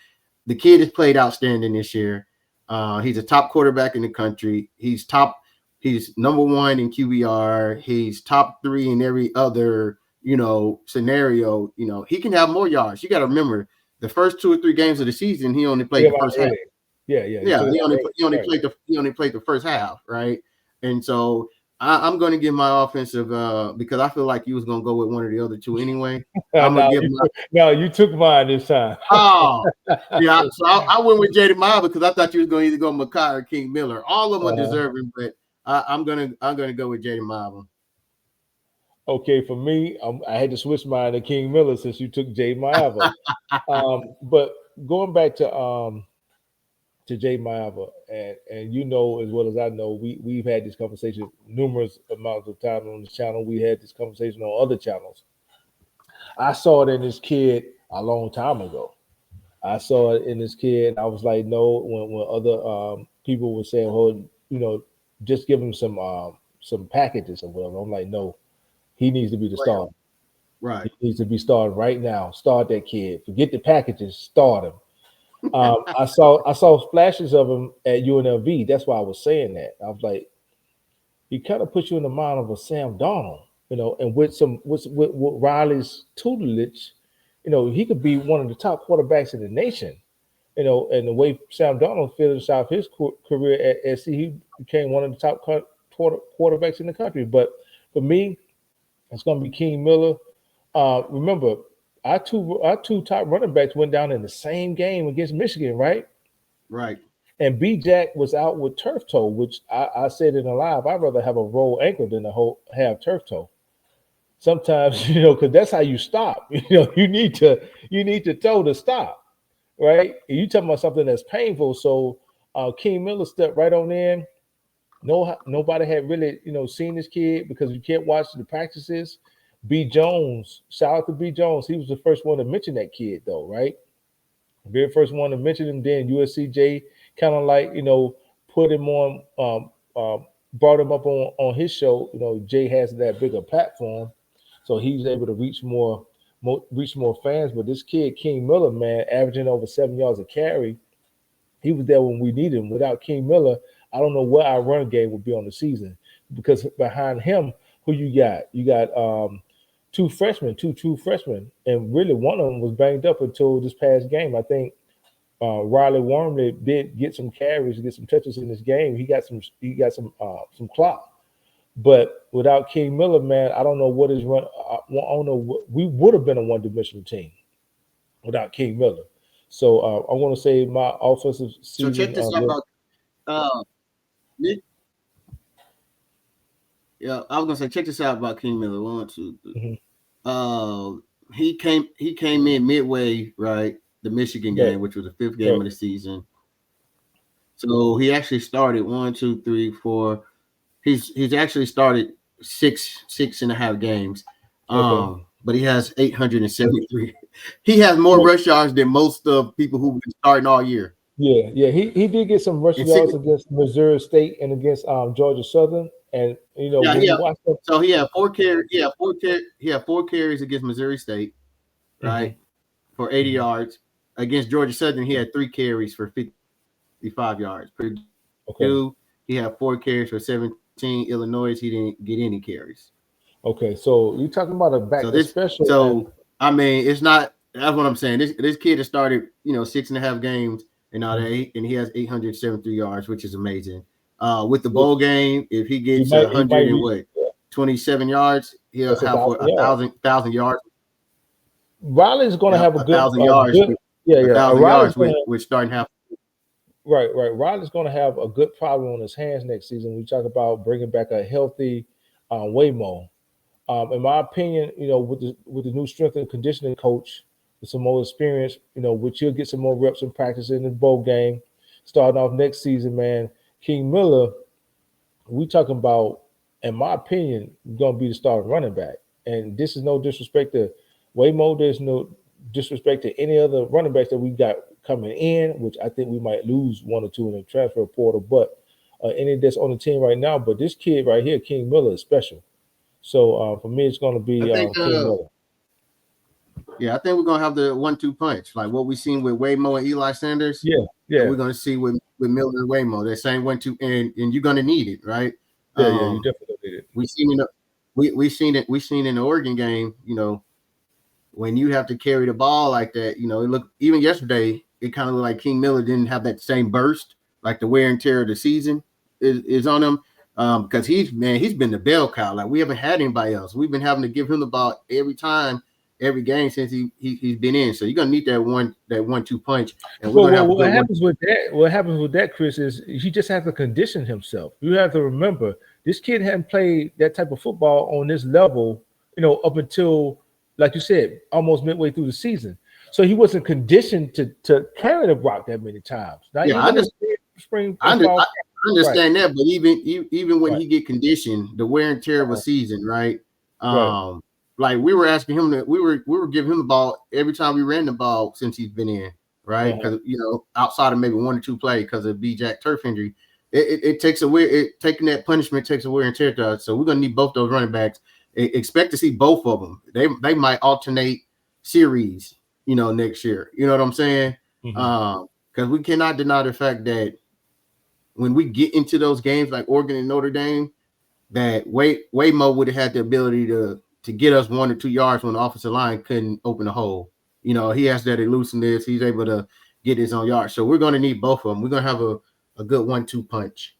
The kid has played outstanding this year. He's a top quarterback in the country. He's number 1 in QBR. He's top 3 in every other, scenario. He can have more yards. You got to remember the first 2 or 3 games of the season, he only played the first half. Yeah. He only played the first half, right? And so I'm going to give my offensive because I feel like you was going to go with one of the other 2 anyway. You took mine this time. Oh, yeah. So I went with Jaden Mava because I thought you was going to either go Makai or King Miller. All of them are deserving, but I'm gonna go with Jaden Mava. Okay, for me, I had to switch mine to King Miller since you took Jaden Mava. But going back to Jaden Mava, and as well as I know, we've had this conversation numerous amounts of times on the channel. We had this conversation on other channels. I saw it in this kid a long time ago. I saw it in this kid. I was like, no. When other people were saying, well, just give him some packages or whatever. I'm like, no, he needs to be the starter. Right. He needs to be started right now. Start that kid. Forget the packages. Start him. I saw flashes of him at UNLV. That's why I was saying that. I was like, he kind of puts you in the mind of a Sam Darnold, and with Riley's tutelage, he could be one of the top quarterbacks in the nation. And the way Sam Darnold finished off his career at SC, he became one of the top quarterbacks in the country. But for me, it's going to be King Miller. Remember, our two top running backs went down in the same game against Michigan, right? Right. And B-Jack was out with turf toe, which I said in a live, I'd rather have a rolled ankle than have turf toe. Sometimes, because that's how you stop. You need to toe to stop. Right, and you talking about something that's painful. So King Miller stepped right on in. Nobody had really, seen this kid because you can't watch the practices. B. Jones, shout out to B. Jones. He was the first one to mention that kid, though, right? Very first one to mention him. Then USCJ kind of like put him on, brought him up on his show. Jay has that bigger platform, so he was able to reach more fans. But this kid King Miller, man, averaging over 7 yards a carry, he was there when we needed him. Without King Miller, I don't know what our run game would be on the season, because behind him, who you got? You got two true freshmen, and really one of them was banged up until this past game. I think Riley Wormley did get some carries, get some touches in this game. He got some clock, but without King Miller, man, I don't know what his run. I don't know. We would have been a one-dimensional team without King Miller. So I want to say my offensive season. So check this out about Nick. Yeah, I was gonna say check this out about King Miller. 1, 2, 3. He came in midway, right? The Michigan game, which was the 5th game of the season. So he actually started 1, 2, 3, 4. He's actually started six and a half games. But he has 873. He has more rush yards than most of people who've been starting all year. Yeah. He did get some rush yards against Missouri State and against Georgia Southern. And so he had 4 carries. He had 4 carries against Missouri State, right, for 80 yards. Against Georgia Southern, he had 3 carries for 55 yards. Purdue, he had 4 carries for 17. Illinois, he didn't get any carries. Okay, so you're talking about a back special. So I mean, it's not. That's what I'm saying. This kid has started 6.5 games and now and he has 873 yards, which is amazing. With the bowl game, if he gets 27 yards, he'll have 1,000 yards. Riley's going to have a good 1,000 yards. 1,000 yards with starting half. Right. Riley's going to have a good problem on his hands next season. We talk about bringing back a healthy Waymo. In my opinion, with the new strength and conditioning coach with some more experience, which he'll get some more reps and practice in the bowl game, starting off next season, man. King Miller, we talking about, in my opinion, going to be the starting running back. And this is no disrespect to Waymo. There's no disrespect to any other running backs that we got coming in, which I think we might lose 1 or 2 in the transfer portal, but any that's on the team right now. But this kid right here, King Miller, is special. So for me, it's going to be King Miller. Yeah, I think we're going to have the 1-2 punch, like what we've seen with Waymo and Eli Sanders. Yeah. We're going to see with Miller and Waymo, that same 1-2, and you're going to need it, right? Yeah, you definitely need it. We've seen it in the Oregon game, when you have to carry the ball like that, it looked, even yesterday, it kind of looked like King Miller didn't have that same burst, like the wear and tear of the season is on him. Because he's been the bell cow. Like, we haven't had anybody else. We've been having to give him the ball every game since he's been in. So you're gonna need that 1-2 punch. And what happens with that, Chris, is he just has to condition himself. You have to remember, this kid hadn't played that type of football on this level, up until, like you said, almost midway through the season. So he wasn't conditioned to carry the rock that many times. I understand that, but even when he get conditioned, the wear and tear of a season, right? Like, we were asking him we were giving him the ball every time we ran the ball since he's been in, right? Because outside of maybe 1 or 2 plays because of B-Jack turf injury, it takes taking that punishment takes a wear and tear to us. So we're gonna need both those running backs. Expect to see both of them. They might alternate series, next year. You know what I'm saying? Because we cannot deny the fact that when we get into those games like Oregon and Notre Dame, that Waymo would have had the ability to get us 1 or 2 yards when the offensive line couldn't open a hole. He has that elusiveness. He's able to get his own yards. So we're going to need both of them. We're going to have a good 1-2 punch.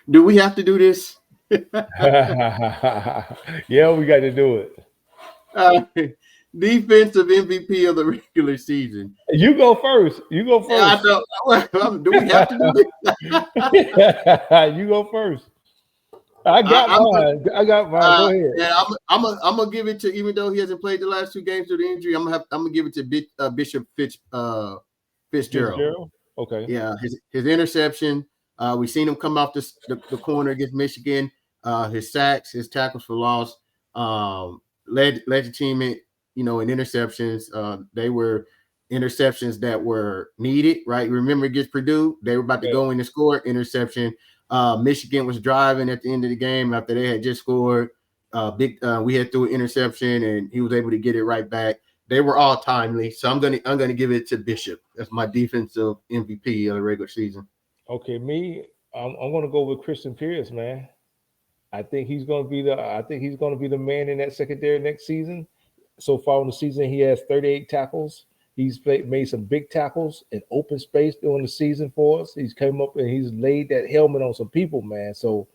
Do we have to do this? Yeah, we got to do it. Defensive MVP of the regular season. You go first. Yeah, I know. Do we have to do this? You go first. I got mine. Go ahead. Yeah, I'm gonna give it to, even though he hasn't played the last 2 games due to injury, I'm gonna give it to Bishop Fitzgerald. Okay. Yeah, his interception. We seen him come off the corner against Michigan. His sacks, his tackles for loss, led the team in, in interceptions. They were interceptions that were needed, right? Remember against Purdue, they were about to go in and score interception. Michigan was driving at the end of the game after they had just scored. We had threw an interception and he was able to get it right back. They were all timely, so I'm gonna give it to Bishop. That's my defensive MVP of the regular season. Okay, I'm gonna go with Christian Pierce, man. I think he's gonna be the man in that secondary next season. So far in the season, he has 38 tackles. Made some big tackles in open space during the season for us. He's come up and he's laid that helmet on some people, man. So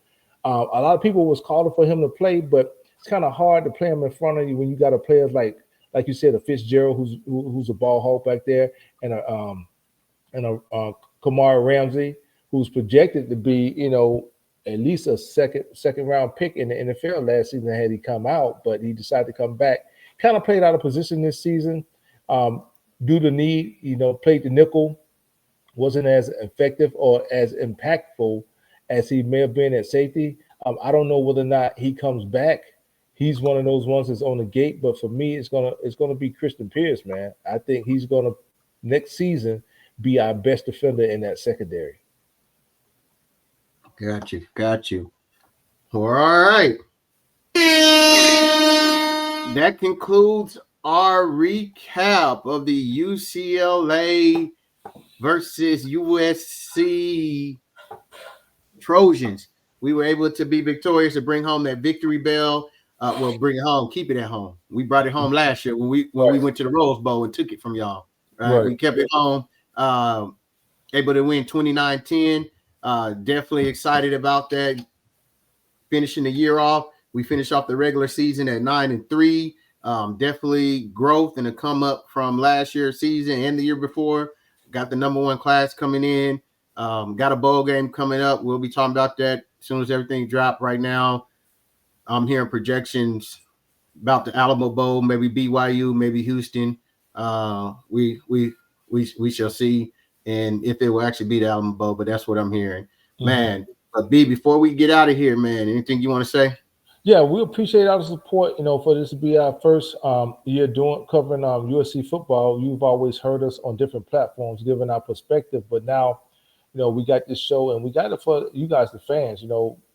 a lot of people was calling for him to play, but it's kind of hard to play him in front of you when you got a player like you said, a Fitzgerald who's a ball hawk back there, and a Kamara Ramsey who's projected to be, at least a second round pick in the NFL last season had he come out, but he decided to come back. Kind of played out of position this season due to need, played the nickel, wasn't as effective or as impactful as he may have been at safety. I don't know whether or not he comes back. He's one of those ones that's on the gate, but for me, it's gonna be Christian Pierce, man. I think he's gonna next season be our best defender in that secondary. Got you. All right. That concludes our recap of the UCLA versus USC Trojans. We were able to be victorious to bring home that victory bell. Bring it home, keep it at home. We brought it home last year when we went to the Rose Bowl and took it from y'all. Right? We kept it home. Able to win 29-10. Definitely excited about that. Finishing the year off, we finished off the regular season at 9-3. Definitely growth and a come up from last year's season and the year before. Got the number one class coming in. Got a bowl game coming up. We'll be talking about that as soon as everything drops. Right now, I'm hearing projections about the Alamo Bowl, maybe BYU, maybe Houston. We shall see, and if it will actually be the Alamo Bowl, but that's what I'm hearing. Mm-hmm. Man, but B, before we get out of here, man, anything you want to say? Yeah, we appreciate our support. For this to be our first year covering USC football. You've always heard us on different platforms, giving our perspective, but now, we got this show, and we got it for you guys, the fans.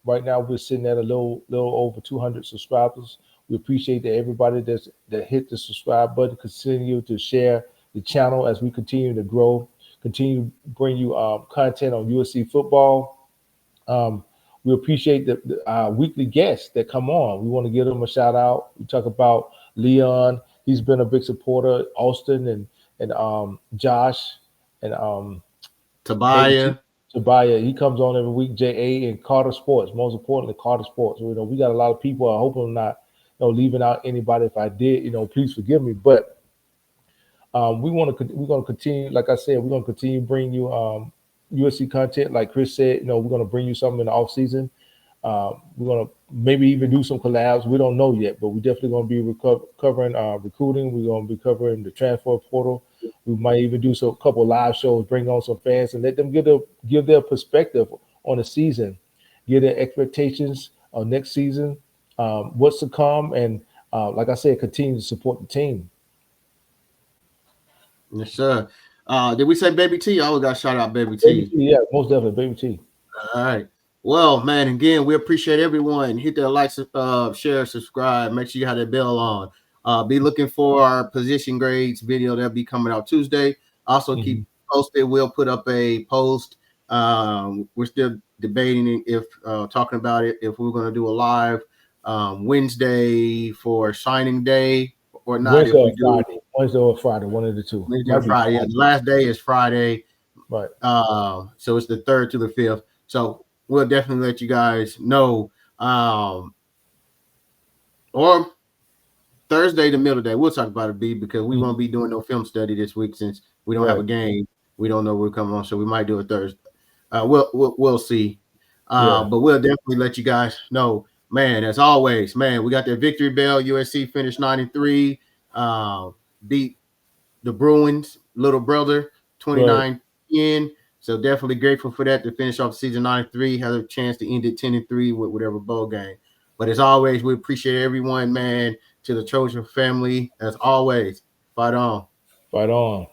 Right now we're sitting at a little over 200 subscribers. We appreciate that everybody that hit the subscribe button, continue to share the channel as we continue to grow, continue to bring you content on USC football. We appreciate our weekly guests that come on. We want to give them a shout out. We talk about Leon. He's been a big supporter. Austin and Josh and Tobiah. He comes on every week. J.A. and Carter Sports. Most importantly, Carter Sports. We got a lot of people. I hope I'm not leaving out anybody. If I did, please forgive me. But we're going to continue. Like I said, we're going to continue bringing you USC content. Like Chris said, we're going to bring you something in the off season. We're going to maybe even do some collabs. We don't know yet, but we're definitely going to be covering recruiting. We're going to be covering the transfer portal. We might even do a couple of live shows, bring on some fans, and let them give their perspective on the season, give their expectations on next season, what's to come, and like I said, continue to support the team. Yes, sir. Did we say Baby T? I always got to shout out Baby T. Yeah, most definitely, Baby T. All right. Well, man, again, we appreciate everyone. Hit that like, share, subscribe. Make sure you have that bell on. Be looking for our position grades video that'll be coming out Tuesday. Also, keep posted. We'll put up a post. We're still debating if talking about it, if we're going to do a live Wednesday for signing day or not. Wednesday or Friday, one of the two. Wednesday or Friday. Yeah, the last day is Friday. Right. So it's the 3rd to the 5th. So we'll definitely let you guys know. Or Thursday, the middle of the day. We'll talk about it, B, because we won't be doing no film study this week since we don't have a game. We don't know where we're coming on, so we might do it Thursday. We'll see. But we'll definitely let you guys know. Man, as always, man, we got that victory bell. USC finished 9-3. Beat the Bruins, little brother, 29-10. So definitely grateful for that to finish off season 93, have a chance to end it 10-3 with whatever bowl game. But as always, we appreciate everyone, man. To the Trojan family, as always, fight on. Fight on.